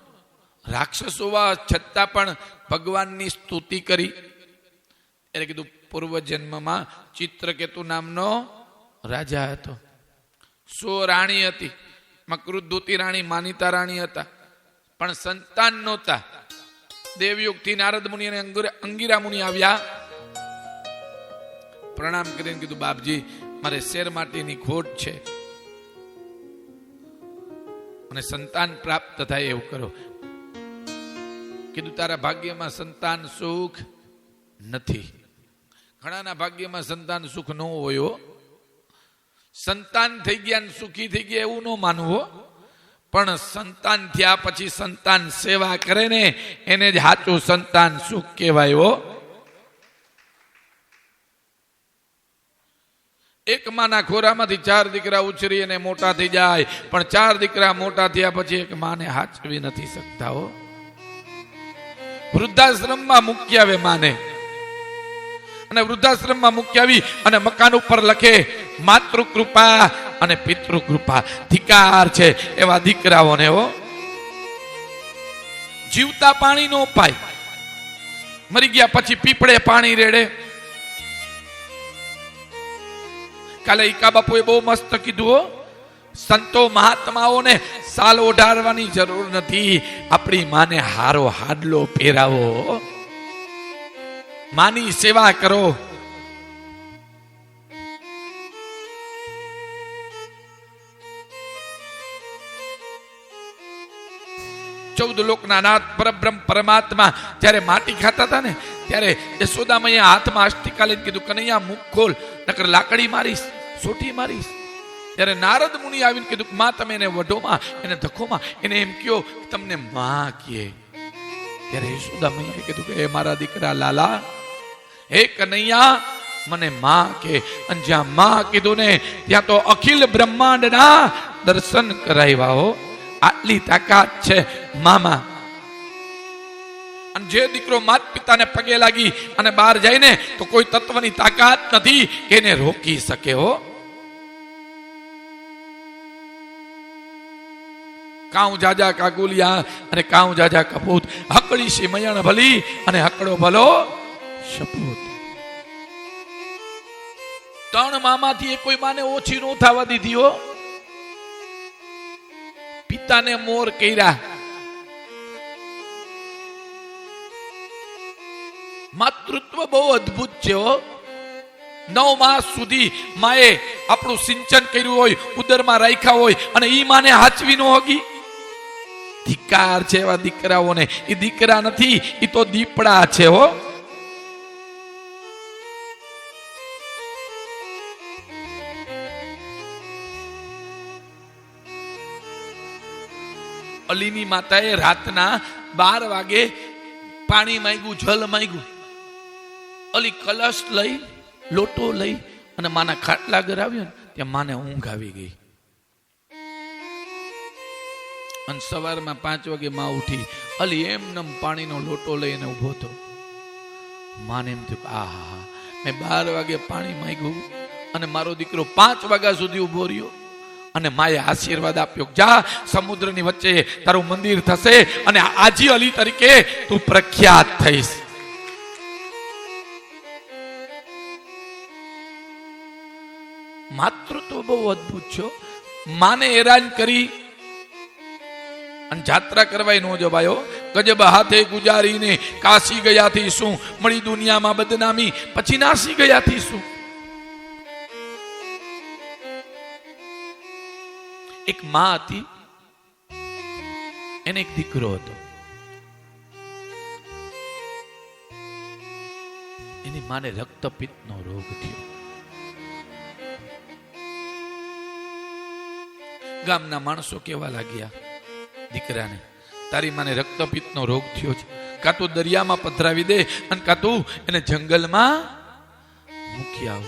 રાક્ષસ હોવા છતાં પણ ભગવાનની સ્તુતિ કરી. એટલે કીધું પૂર્વ જન્મમાં ચિત્રકેતુ નામનો રાજા હતો. 100 રાણી હતી. મકરુદ્દુતિ રાણી, માનિતા રાણી હતા, પણ સંતાન નહોતા. દેવયુગથી નારદ મુનિ અને અંગિરા મુનિ આવ્યા. પ્રણામ કરીને કીધું, બાપજી મારે શેર માટેની ખોટ છે, અને સંતાન પ્રાપ્ત થાય એવું કરો. કીધું તારા ભાગ્યમાં સંતાન સુખ નથી. ઘણાના ભાગ્યમાં સંતાન સુખ ન હોય. સંતાન થઈ ગયા સુખી થઈ ગયા એવું ન માનવું, પણ સંતાન થયા પછી સંતાન સેવા કરે ને એને જ સાચું સંતાન સુખ કહેવાય. એક માના ખોરામાંથી 4 દીકરા ઉછરી અને મોટા થઈ જાય, પણ 4 દીકરા મોટા થયા પછી એક માને હાચવી નથી શકતા હો. વૃદ્ધાશ્રમમાં મૂકી આવે માને, અને વૃદ્ધાશ્રમમાં મૂકી આવી અને મકાન ઉપર લખે માતૃકૃપા અને પિતૃકૃપા. ધિકાર છે એવા દીકરાઓને હો. જીવતા પાણી નો પાય, મરી ગયા પછી પીપળે પાણી રેડે. કાલે ઈકા બાપુએ બહુ મસ્ત કીધું હો, સંતો મહાત્માઓને સાલ ઓઢાડવાની જરૂર નથી, આપણી માને હારો હાડલો પહેરાવો, માની સેવા કરો. ચૌદ લોકના નાથ પરબ્રહ્મ પરમાત્મા જ્યારે માટી ખાતા હતા ને, ત્યારે યશોદામૈયા હાથમાં અષ્ટિકા લઈને કીધું, કનૈયા મુખ ખોલ, નકર લાકડી મારીશ, સોટી મારીશ. ત્યારે નારદ મુનિ આવીને કીધું, માં તમે એને વઢોમાં, એને ધક્કોમાં, એને એમ કયો તમને માં કહે. ત્યારે યશોદામૈયાએ કીધું કે મારા દીકરા લાલા, હે કનૈયા મને માં કે. અને જ્યાં માં કીધું ને ત્યાં તો અખિલ બ્રહ્માંડના દર્શન કરાવ્યા હો. આટલી તાકાત છે મામા. અને જે દીકરો માત પિતાને પગે લાગી અને બહાર જાય ને તો કોઈ તત્વની તાકાત નથી કે એને રોકી શકે હો. કાઉ જાજા કાગુલિયા અને કાઉ જાજા કપૂત, હકડી સી મયણ ભલી અને હકડો ભલો સપૂત. 3 મામાથી કોઈ માને ઓછી નો થવા દીધી હો. પિતાને મોર કર્યા, માતૃત્વ બહુ અદ્ભુત છે હો. 9 માસ સુધી માએ આપણું સિંચન કર્યું હોય, ઉદરમાં રાખ્યા હોય, અને ઈ માને હાચવી નો હોગી. ધિકાર છે એવા દીકરાઓને. એ દીકરા નથી, એ તો દીપડા છે હો. અલીની માતાએ રાતના 12 વાગે પાણી માંગ્યું, જલ માંગ્યું. અલી કલશ લઈ, લોટો લઈ અને માના ખાટલા ઘર આવ્યો ને ત્યાં માને ઊંઘ આવી ગઈ. અને સવારમાં 5 વાગે માં ઉઠી. અલી એમનેમ પાણીનો લોટો લઈને ઉભો હતો. માને એમ થયું, આહા, મેં 12 વાગે પાણી માંગ્યું અને મારો દીકરો 5 વાગ્યા સુધી ઉભો રહ્યો. અને માએ આશીર્વાદ આપ્યો, જા સમુદ્રની વચ્ચે તારું મંદિર થશે અને આજી અલી તરીકે તું પ્રખ્યાત થઈશ. માતૃત્વ બહુ અદ્ભુત છે. માને હેરાન કરી અને જાત્રા કરવાય નો જવાયો. ગજબ હાથે ગુજારીને કાશી ગયાથી શું, મળી દુનિયામાં બદનામી, પછી નાસી ગયાથી શું. એક માં હતી, એને એક દીકરો હતો. એની માને રક્તપિત્તનો રોગ થયો. ગામના માણસો કેવા લાગ્યા દીકરાને, તારી માને રક્તપિત્તનો રોગ થયો છે, કાં તો દરિયામાં પધરાવી દે અને કાં તો એને જંગલમાં મૂકી આવ.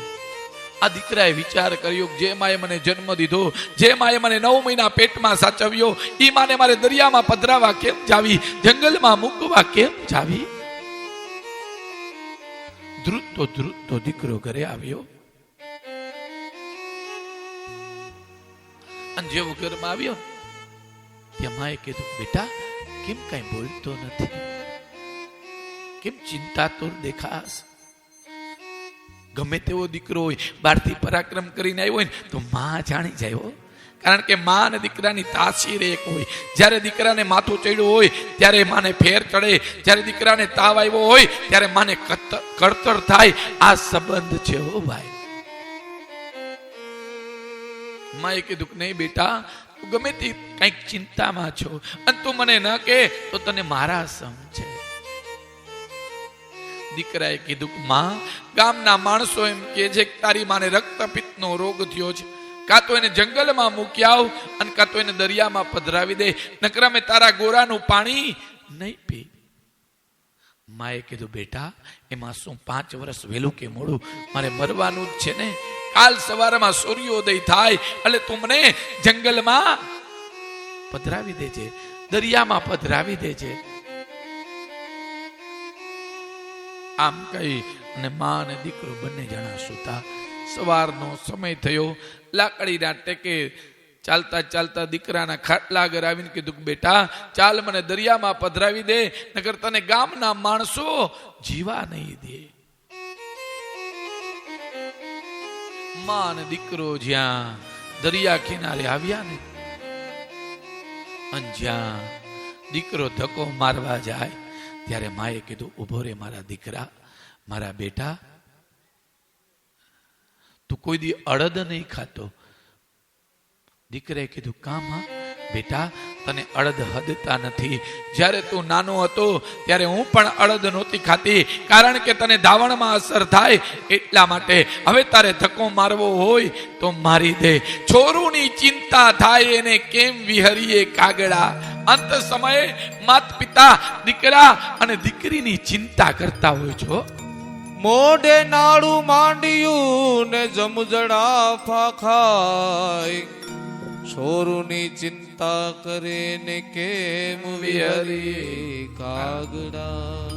આ દીકરાએ વિચાર કર્યો, જે માએ મને જન્મ દીધો, જે માએ મને 9 મહિના પેટમાં સાચવ્યો, ઈ માને મારે દરિયામાં પધરાવા કેમ જાવી, જંગલમાં મૂકવા કેમ જાવી. ધ્રુજતો દીકરો ઘરે આવ્યો. અને જેવો ઘરમાં આવ્યો ત્યાં માએ કીધું, બેટા કેમ કઈ બોલતો નથી, કેમ ચિંતાતુર દેખાશ. ગમે તેવો દીકરો હોય, બહારથી પરાક્રમ કરીને આવ્યો હોય ને તો માં જાણી જાય હો. કારણ કે માં અને દીકરાની તાસીર એક હોય. જ્યારે દીકરાને માથું ચડ્યું હોય ત્યારે માને ફેર ચડે, જ્યારે દીકરાને તાવ આવ્યો હોય ત્યારે માને કળતર થાય. આ સંબંધ છે હો ભાઈ. માએ કીધું કે નહીં બેટા, તું ગમે તે કઈક ચિંતામાં છો અને તું મને ન કહે તો તને મારા સમ છે. દીકરાએ કીધું કે માં, ગામના માણસો એમ કહે છે કે તારી માને રક્તપિત્તનો રોગ થયો છે, કાં તો એને જંગલમાં મૂકી આવ અને કાં તો એને દરિયામાં પધરાવી દે, નકર અમે તારા ગોરાનું પાણી નહીં પી. માએ કીધું બેટા એમાં શું 5 વર્ષ વહેલું કે મોડું, મારે મરવાનું જ છે ને. કાલ સવારમાં સૂર્યોદય થાય એટલે તું મને જંગલમાં પધરાવી દેજે, દરિયામાં પધરાવી દેજે. આમ કહી અને માં અને દીકરો બંને જણા સૂતા. સવારનો સમય થયો. લાકડીના ટેકે ચાલતા ચાલતા દીકરાના ખાટલા આગળ આવીને કીધું કે બેટા ચાલ મને દરિયામાં પધરાવી દે, નકર તને ગામના માણસો જીવા નહીં દે. માં અને દીકરો જ્યાં દરિયા કિનારે આવ્યા ને, અને જ્યાં દીકરો ધક્કો મારવા જાય ત્યારે માએ કીધું ઉભો રે મારા દીકરા, મારા બેટા, તું કોઈ દી અડદ નહીં ખાતો. દીકરાએ કીધું કામ? હા બેટા, તને અડદ હદતા નથી. જ્યારે તું નાનો હતો ત્યારે હું પણ અડદ નહોતી ખાતી, કારણ કે તને ધાવણમાં અસર થાય એટલા માટે. હવે તારે ધક્કો મારવો હોય તો મારી દે. છોરુની ચિંતા થાય એને કેમ વિહરીએ કાગડા. અંત સમયે માત પિતા દીકરા અને દીકરીની ચિંતા કરતા હોય છો. મોઢે નાળું માંડ્યું ને જમજડા ફાખાય, છોરુની ચિંતા કરે ને કેમ વિહરી કાગડા.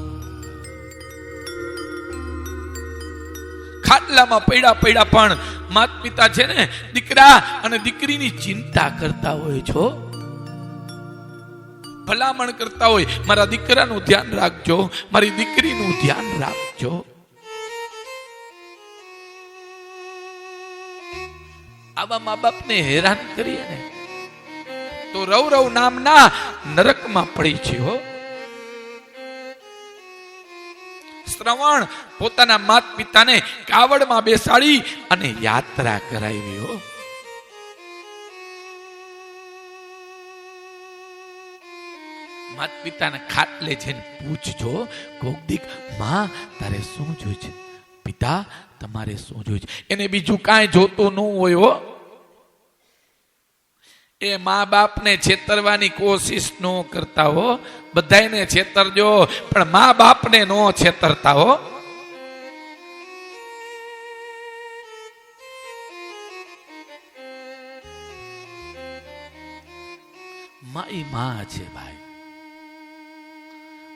ખાટલામાં પડ્યા પડ્યા પણ માત પિતા છે ને દીકરા અને દીકરીની ચિંતા કરતા હોય છો. ભલામણ કરતા હોય મારા દીકરાનું ધ્યાન રાખજો, મારી દીકરીનું ધ્યાન રાખજો. આવા મા બાપને હેરાન કરીએ ને તો રૌરવ નામના નરકમાં પડી છે. હો, શ્રવણ પોતાના માત પિતાને કાવડમાં બેસાડી અને યાત્રા કરાવી. હો, માત પિતાના ખાટલે જઈને પૂછજો કોક દીક, માં તારે શું જોઈ છે? પિતા તમારે શું જોઈ છે? એને બીજું કાંઈ જોતું ન હોય. હો, એ મા બાપને છેતરવાની કોશિશ ન કરતા. હો, બધાને છેતરજો પણ મા બાપને ન છેતરતા. હો, માઈ માં છે ભાઈ.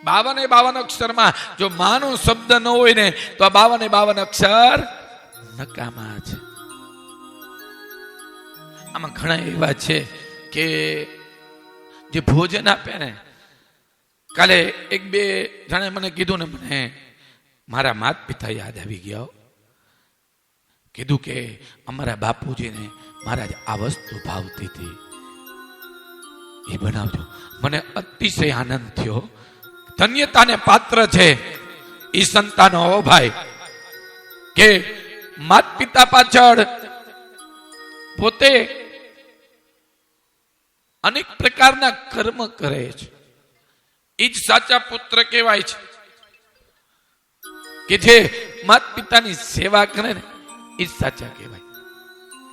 52 અક્ષરમાં જો માનો શબ્દ ન હોય ને તો આ 52 અક્ષર નકામા છે. આમાં ઘણા એવા છે કે જે ભોજન આપે ને, કાલે 1-2 જણે મને કીધું ને, મને મારા માત પિતા યાદ આવી ગયા. કીધું કે અમારા બાપુજીને મહારાજ આ વસ્તુ ભાવતી હતી, એ બનાવજો. મને અતિશય આનંદ થયો. ધન્યતાને પાત્ર છે એ સંતાનો. હો ભાઈ, કે માત પિતા પાછળ પોતે અનેક પ્રકારના કર્મ કરે છે. એ જ સાચા પુત્ર કહેવાય છે. કે જે માત પિતાની સેવા કરે ને એ જ સાચા કહેવાય.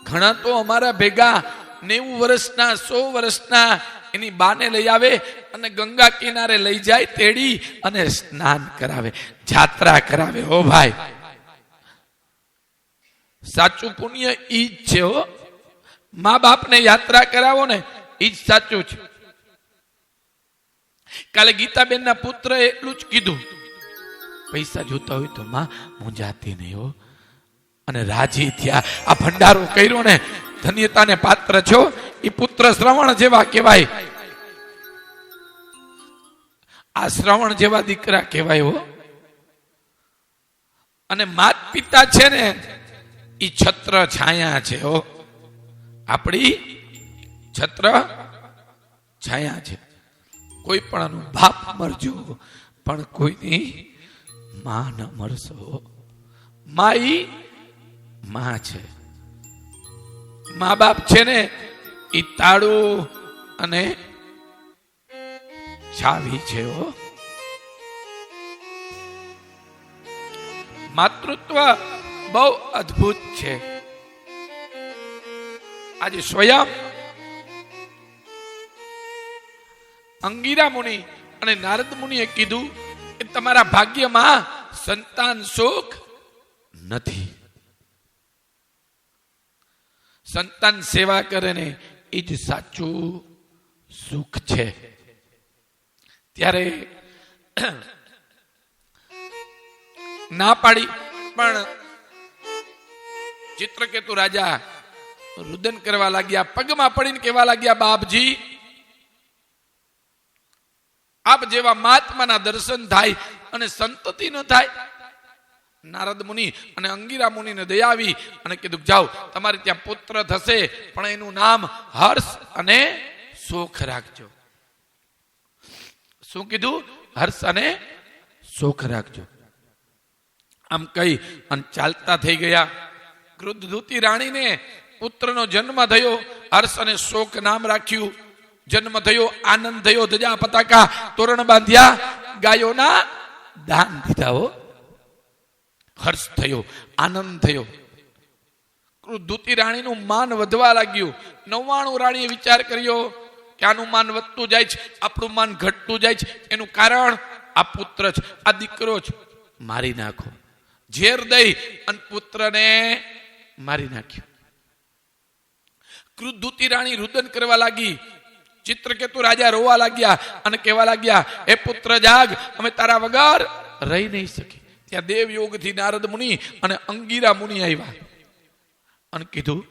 ઘણા તો અમારા ભેગા 90 વર્ષના 100 વર્ષના એની બાને લઈ આવે અને ગંગા કિનારે લઈ જાય, તેડી અને સ્નાન કરાવે, જાત્રા કરાવે. હો ભાઈ, સાચું પુણ્ય ઈ જ છે. હો, મા બાપને યાત્રા કરાવો ને ઈ જ સાચું છે. કાલે ગીતાબેનના પુત્ર એટલું જ કીધું, પૈસા જોતા હોય તો માં હું જાતી નહીં. હો, અને રાજી થયા. આ ભંડારો કર્યો ને, ધન્યતાને પાત્ર છો. એ પુત્ર શ્રવણ જેવા કહેવાય. આ શ્રવણ જેવા દીકરા કહેવાય. હો, અને માત પિતા છે ને એ છત્ર છાયા છે. હો, આપણી છત્ર છાયા છે. કોઈ પણ બાપ મરજો પણ કોઈની માં ન મરશો. માઈ માં છે. મા બાપ છે ને એ તાળું અને ચાવી છે. હો, માતૃત્વ બહુ અદ્ભુત છે. આજે સ્વયં અંગીરા મુનિ અને નારદ મુનિએ કીધું કે તમારા ભાગ્યમાં સંતાન સુખ નથી. સંતાન સેવા કરે ને એ જ સાચું સુખ છે. ત્યારે ના પાડી, પણ ચિત્રકેતુ રાજા રુદન કરવા લાગ્યા, પગમાં પડીને કહેવા લાગ્યા, બાપજી આપ જેવા મહાત્માના દર્શન થાય અને સંતતિ ન થાય. નારદ મુનિ અને અંગીરા મુનિને દયા આવી અને કીધું, જાઓ તમારે ત્યાં પુત્ર થશે, પણ એનું નામ હર્ષ અને સુખ રાખજો. શું કીધું? હર્ષ અને સુખ રાખજો. આમ કહી અને ચાલતા થઈ ગયા. ક્રુદ્ધૂતી રાણીને પુત્રનો જન્મ થયો, હર્ષ અને શોક નામ રાખ્યું. જન્મ થયો, આનંદ થયો, ધજા પતાકા તોરણ બાંધ્યા, ગાયોના દાન દીધા. હો, હર્ષ થયો, આનંદ થયો. ક્રુદ્ધૂતી રાણીનું માન વધવા લાગ્યું. 99 રાણીએ વિચાર કર્યો કે આનું માન વધતું જાય છે, આપણું માન ઘટતું જાય છે. એનું કારણ આ પુત્ર છે, આ દીકરો છે. મારી નાખો. ઝેર દઈ અને પુત્રને મારી નાખ્યો. ક્રુદ્ધૂતી રાણી રુદન કરવા લાગી. ચિત્રકેતુ રાજા રોવા લાગ્યા અને કહેવા લાગ્યા, હે પુત્ર જાગ, અમે તારા વગર રહી નહીં શકી. ત્યાં દેવ યોગથી નારદ મુનિ અને અંગીરા મુનિ આવ્યા અને કીધું,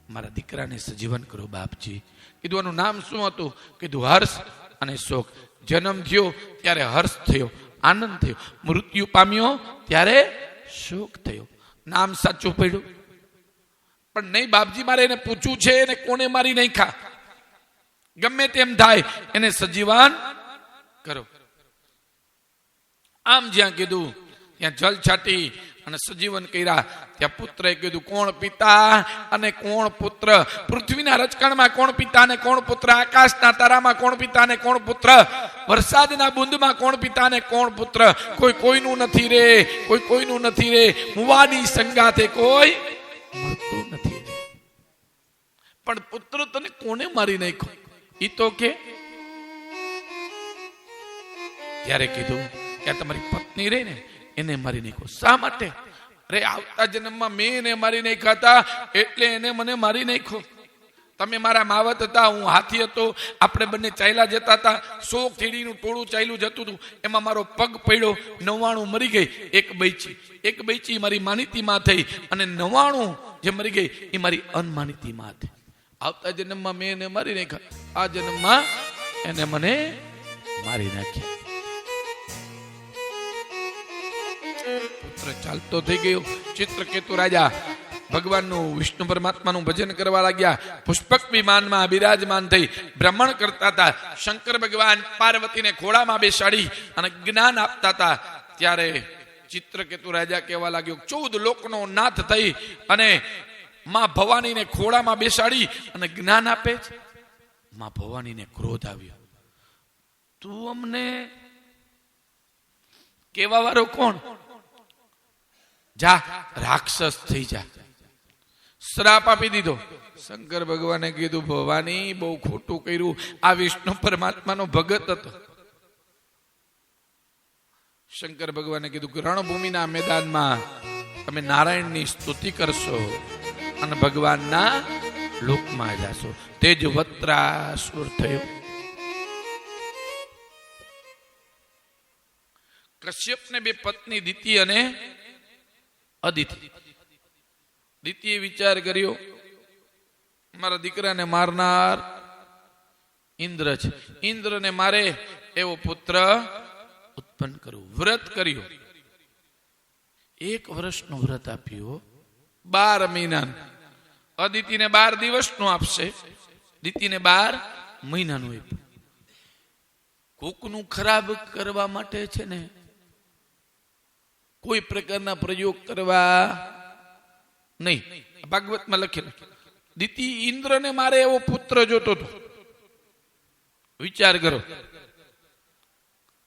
મારા દીકરાને સજીવન કરો બાપજી. કીધું, આનું નામ શું હતું? કીધું, હર્ષ અને શોક. જન્મ થયો ત્યારે હર્ષ થયો, આનંદ થયો. મૃત્યુ પામ્યો ત્યારે શોક થયો. નામ સાચું પડ્યું. પણ નહીં બાપજી, મારે એને પૂછવું છે, એને કોને મારી નાખ્યા? ગમે તેમ થાય, એને સજીવન કરો. આમ જ્યાં કીધું ત્યાં જલ છાટી અને સજીવન કર્યા. ત્યાં પુત્રએ કીધું, કોણ પિતા અને કોણ પુત્ર? પૃથ્વીના રચકણમાં કોણ પિતા અને કોણ પુત્ર? આકાશના તારામાં કોણ પિતા અને કોણ પુત્ર? વરસાદના બુંદમાં કોણ પિતા અને કોણ પુત્ર? કોઈ કોઈનું નથી રે, કોઈ કોઈનું નથી રે. મુવાની સંગાથે કોઈ મળતું નથી રે. પણ પુત્ર તને કોને મારી નાખ્યો? ઈ તો કે. ત્યારે કીધું કે તમારી પત્ની રહી ને એને મારી નાખ્યો. શા માટે? અરે આવતા જન્મમાં મેં એને મારી નાખ્યા હતા, એટલે એને મને મારી નાખ્યો. તમે મારા માવત હતા, હું હાથી હતો, આપણે બંને ચાલ્યા જતા હતા. 100 થેડીનું ટોળું ચાલ્યું જતું હતું, એમાં મારો પગ પડ્યો, 99 મરી ગઈ. એક બૈચી મારી માનીતી માં થઈ અને 99 જે મરી ગઈ એ મારી અનમાનીતી માં થઈ. આવતા જન્મમાં મેં એને મારી નાખ્યા, આ જન્મમાં એને મને મારી નાખ્યા. પુત્ર ચાલતો થઈ ગયો. ચિત્રકેતુ રાજા ભગવાનનું, વિષ્ણુ પરમાત્માનું ભજન કરવા લાગ્યા. પુષ્પક વિમાનમાં બિરાજમાન થઈ ભ્રમણ કરતા હતા. શંકર ભગવાન પાર્વતીને ખોળામાં બેસાડી અને જ્ઞાન આપતા હતા. ત્યારે ચિત્રકેતુ રાજા કહેવા લાગ્યો, 14 લોકનો નાથ થઈ અને માં ભવાનીને ખોળામાં બેસાડી અને જ્ઞાન આપે છે. માં ભવાનીને ક્રોધ આવ્યો. તું અમને કેવા વાળો કોણ? જા, રાક્ષસ થઈ જા. શ્રાપ આપી દીધો. શંકર ભગવાને કીધું, ભવાની બહુ ખોટું કર્યું. આ વિષ્ણુ પરમાત્માનો ભગત હતો. શંકર ભગવાને કીધું કે રણભૂમિના મેદાનમાં તમે નારાયણની સ્તુતિ કરશો અને ભગવાનના લોકમાં જાશો. તે જ વત્રાસુર થયો. કશ્યપને 2 પત્ની દિતિ અને અદિતિ. દિતિએ વિચાર કર્યો, મારા દીકરાને મારનાર ઇન્દ્ર છે, ઇન્દ્રને મારે એવો પુત્ર ઉત્પન્ન કરવું. વ્રત કર્યું. 1 વર્ષનું વ્રત આપ્યું, 12 મહિનાનું. અદિતિને 12 દિવસનું આપશે, દિતિને 12 મહિનાનું આપ્યું. કોકનું ખરાબ કરવા માટે છે ને કોઈ પ્રકારના પ્રયોગ કરવા નહીં. ભાગવતમાં લખેલું. દિતિ ઇન્દ્રને મારે એવો પુત્ર જોતો હતો. વિચાર કરો.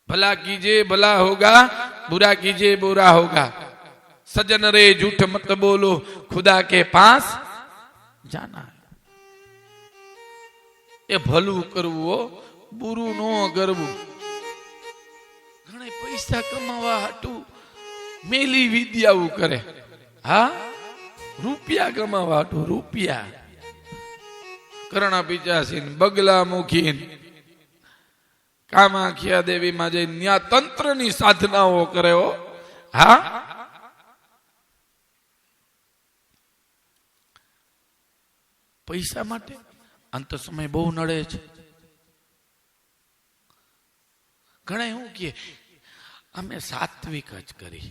ભલા કીજે ભલા હોગા, બુરા કીજે બુરા હોગા. સજન રે झूठ मत बोलो, खुदा के पास जाना. એ ભલું કરવું, બુરું ન કરવું. પૈસા કમાવા હાટું મેલી વિદ્યાઓ કરે. હા, રૂપિયા કમાવા હાટું રૂપિયા. કર્ણા પિચાસીન બગલા મુખીન કામાખ્યા દેવીમાં જઈને ત્યાં તંત્રની સાધનાઓ કરે. હા, પૈસા માટે અંત સમય બહુ નડે છે. ઘણા એવું કે અમે સાત્વિક જ કરી,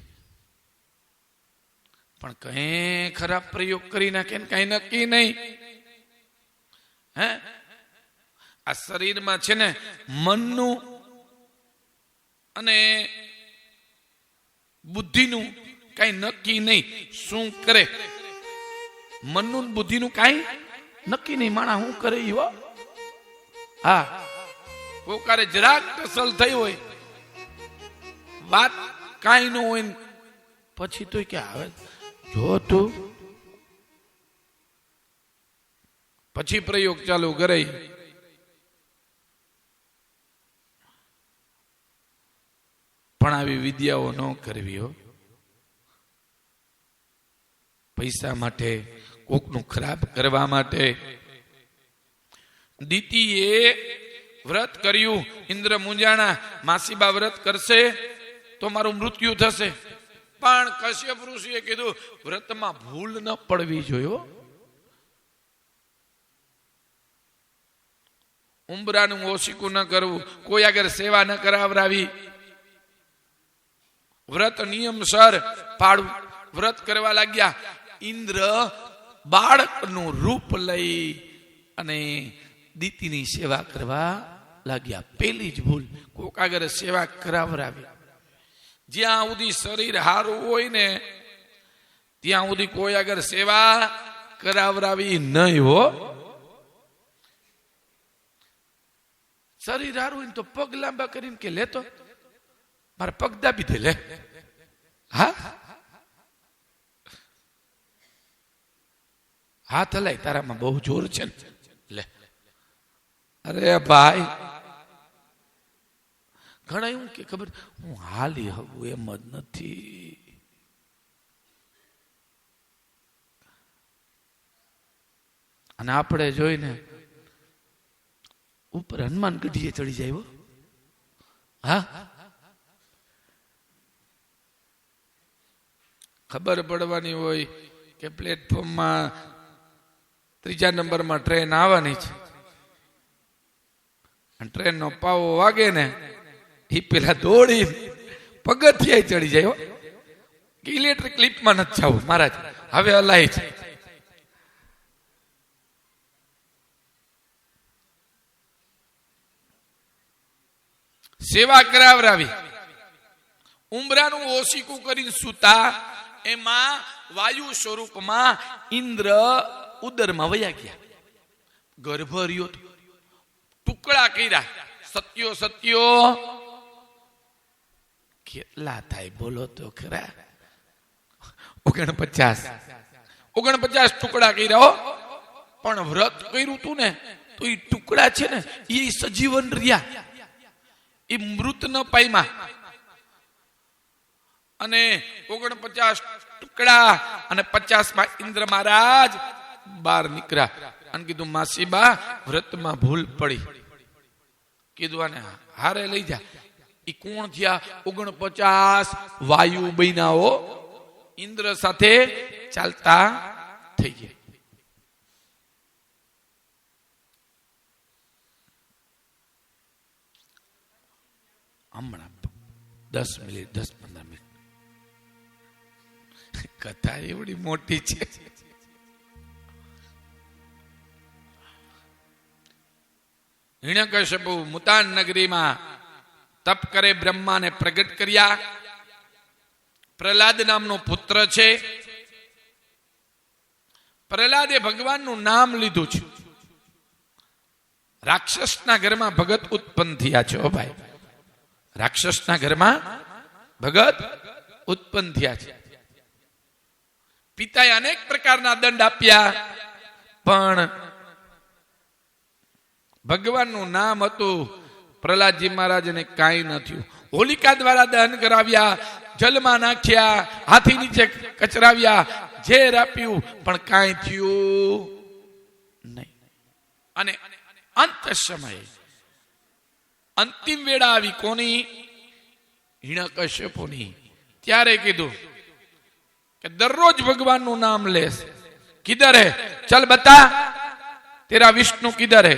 પણ કઈ ખરાબ પ્રયોગ કરી નાખે ને કઈ નક્કી નહીં. હે, આ શરીરમાં છે ને મનનું અને બુદ્ધિનું કઈ નક્કી નહીં. શું કરે? મનનું બુદ્ધિનું કઈ નક્કી નહીં. માણા શું કરે એવો. હા, કોકારે જરાક ટસલ થઈ હોય, વાત કાંઈ ન હોય, પછી તો કે આવે જો તું, પછી પ્રયોગ ચાલુ કરે. પણ આવી વિદ્યાઓ ન કરવી હો. પૈસા માટે, કોકનું ખરાબ કરવા માટે. દીતીએ વ્રત કર્યું, ઇન્દ્ર મુંજાણા, માસીબા વ્રત કરશે તો મારું મૃત્યુ થશે. પણ કશ્યપ ઋષિએ કીધું વ્રતમાં ભૂલ ન પડવી જોઈએ. ઉંબરાનું ઓશીકું ન કરવું, કોઈ આગળ સેવા ન કરાવરાવી, વ્રત નિયમસર પાડવું. વ્રત કરવા લાગ્યા. ઇન્દ્ર બાળકનું રૂપ લઈ અને દીતીની સેવા કરવા લાગ્યા. પેલી જ ભૂલ, કોક આગળ સેવા કરાવરાવી. જ્યાં સુધી શરીર હારું હોય ને ત્યાં સુધી કોઈ આગળ સેવા કરાવરાવી નહીં હો. શરીર હારું હોય ને તો પગ લાંબા કરીને કે લેતો મારા પગ દાબી દે લે. હા, હાથ હલાય, તારામાં બહુ જોર છે ને લે. અરે ભાઈ, ઘણા એવું કે ખબર હું હાલી હવું એમ જ નથી. અને આપણે જોઈને ઉપર હનુમાન ગઢીએ ચડી જાય. હા, ખબર પડવાની હોય કે પ્લેટફોર્મમાં 3જા નંબરમાં ટ્રેન આવવાની છે. ટ્રેન નો પાવો વાગે ને એ પેલા દોડી પગથિયા ચડી જાય. ઇલેક્ટ્રિક લિફ્ટમાં નથી જવું મહારાજ, હવે હલાય છે. સેવા કરાવરાવી. ઉંબરાનું ઓશીકું કરીને સુતા, એમાં વાયુ સ્વરૂપમાં ઇન્દ્ર ઉદરમાં વયા ગયા. ગર્ભ રહ્યો, ટુકડા કર્યા. સત્યો સત્યો કેટલા થાય બોલો તો ખરા? 49 ટુકડા કર્યા. પણ વ્રત કર્યું તું ને તો એ ટુકડા છે ને એ સજીવન રહ્યા, એ મૃત ન પામ્યા. અને 49 ટુકડા અને 50માં ઇન્દ્ર મહારાજ બહાર નીકળ્યા અને કીધું માસીબા વ્રતમાં ભૂલ પડી. કીધું આને હારે લઈ જા. એ કોણ થયા? 49 વાયુ બન્યાઓ ઇન્દ્ર સાથે ચાલતા થઈ ગયા. હમણાં 10 મિનિટ 10-15 મિનિટ કથા એવડી મોટી છે. હિરણ્યકશ્યપુ મુતાન નગરીમાં તપ કરે બ્રહ્માને પ્રગટ કર્યા. પ્રહલાદ નામનો પુત્ર છે. પ્રહલાદે ભગવાનનું નામ લીધું છે. રાક્ષસના ઘરમાં ભગત ઉત્પન્ન થયા છે. ઓ ભાઈ, રાક્ષસના ઘરમાં ભગત ઉત્પન્ન થયા છે. પિતાએ અનેક પ્રકારના દંડ આપ્યા, પણ ભગવાનનું નામ હતું. પ્રહલાદજી મહારાજને કાંઈ ન થયું. હોલિકા દ્વારા દહન કરાવ્યા, જલમાં નાખ્યા, હાથી નીચે કચરાવ્યા, ઝેર આપ્યું, પણ કાંઈ થયું નહીં. અને અંત સમયે અંતિમ વેળા આવી કોની? હિરણ્યકશ્યપુની. ત્યારે કીધું કે દરરોજ ભગવાનનું નામ લેસ. કિધર હે? ચલ બતા, तेरा विष्णु किधर है?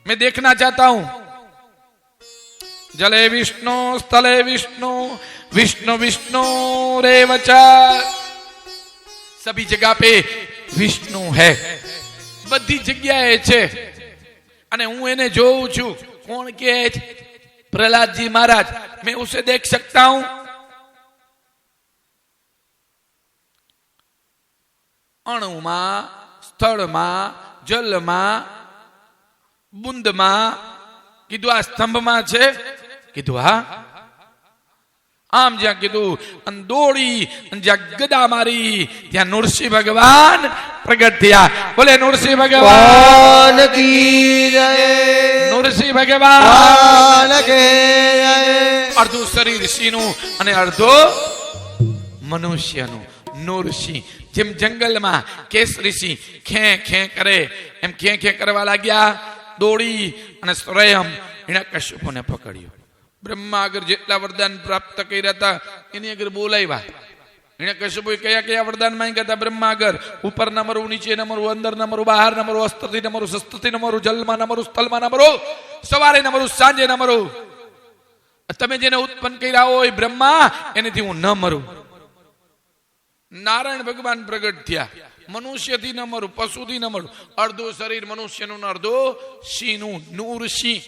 मैं देखना चाहता हूं. जले विष्णु, स्थले विष्णु, विष्णु विष्णु रेवचा. सभी जगह पे विष्णु है, बधी जग्याए छे. અને હું એને જોઉં છું. કોણ કે? પ્રહલાદજી મહારાજ. मैं उसे देख सकता हूं. અણુમાં, સ્થળમાં, જલમાં, બુંદમાં. કીધું આ સ્તંભમાં છે? કીધું હા. આમ જ્યાં કીધું દોડી જ્યાં ગદા મારી ત્યાં નૃસિંહ ભગવાન પ્રગટ થયા. બોલે નૃસિંહ ભગવાન કી જય. નૃસિંહ ભગવાન કે જય. અડધું શરીર સિંહનું અને અડધો મનુષ્યનું. નૃસિંહ જેમ જંગલમાં કેસરી સિંહ ખે ખે કરે એમ ખે ખે કરવા લાગ્યા. દોડી અને સ્વયં હિરણ્યકશ્યપુને પકડ્યો. બ્રહ્મા આગળ જેટલા વરદાન પ્રાપ્ત કર્યા હતા એની આગળ બોલાવ્યા. હિરણ્યકશ્યપુએ કયા કયા વરદાન માંગ્યા હતા બ્રહ્મા આગળ? ઉપર ન મરવું, નીચે ન મરવું, અંદર ન મરવું, બહાર ન મરવું, અસ્ત્રથી ન મરવું, શસ્ત્રથી ન મરવું, જલમાં ન મરવું, સ્થળમાં ન મરવું, સવારે ન મરવું, સાંજે ન મરવું. તમે જેને ઉત્પન્ન કર્યા હોય બ્રહ્મા, એનેથી હું ન મરું. નારાયણ ભગવાન પ્રગટ થયા. મનુષ્યથી ન મરું, પશુથી ન મરું. અડધું શરીર મનુષ્યનું, અડધું સિંહનું, નૃસિંહ.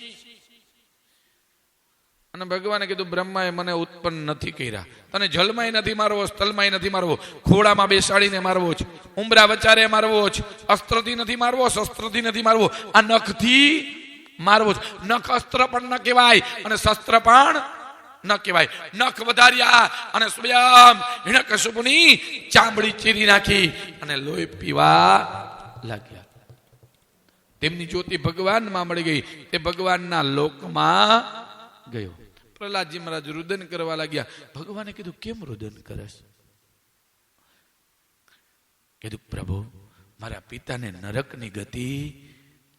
અને ભગવાને કીધું બ્રહ્માએ મને ઉત્પન્ન નથી કર્યા. તને જલમાં નથી મારવો, સ્થળમાં નથી મારવો, ખોળામાં બેસાડીને મારવો છે, ઉંબરા વચારે મારવો છે, અસ્ત્રથી નથી મારવો, શસ્ત્રથી નથી મારવો, આ નખથી મારવો છે. નખ અસ્ત્ર પણ ન કહેવાય અને શસ્ત્ર પણ ન કહેવાય. નખ વધાર્યા અને સ્વયં હિરણ્યકશ્યપુની ચામડી ચીરી નાખી અને લોહી પીવા લાગ્યા. તેમની જ્યોતિ ભગવાનમાં મળી ગઈ. તે ભગવાનના લોકમાં ગયો. પ્રહલાદજી મહારાજ રુદન કરવા લાગ્યા. ભગવાને કીધું કેમ રુદન કરસ? કીધું પ્રભુ મારા પિતાને નરકની ગતિ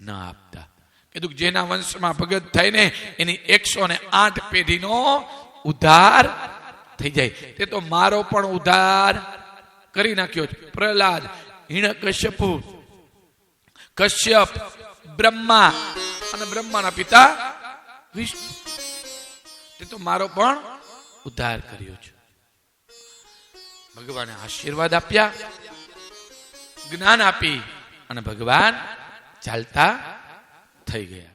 ન આપતા. કીધું જેના વંશમાં ભગત થાય ને એની 108 પેઢીનો ઉદ્ધાર થઈ જાય. તે તો મારો પણ ઉદ્ધાર કરી નાખ્યો. પ્રહલાદ, હિરણ્યકશ્યપુ, કશ્યપ, બ્રહ્મા અને બ્રહ્માના પિતા વિષ્ણુ. તે તો મારો પણ ઉદ્ધાર કર્યો છે. ભગવાને આશીર્વાદ આપ્યા, જ્ઞાન આપી અને ભગવાન ચાલતા થઈ ગયા.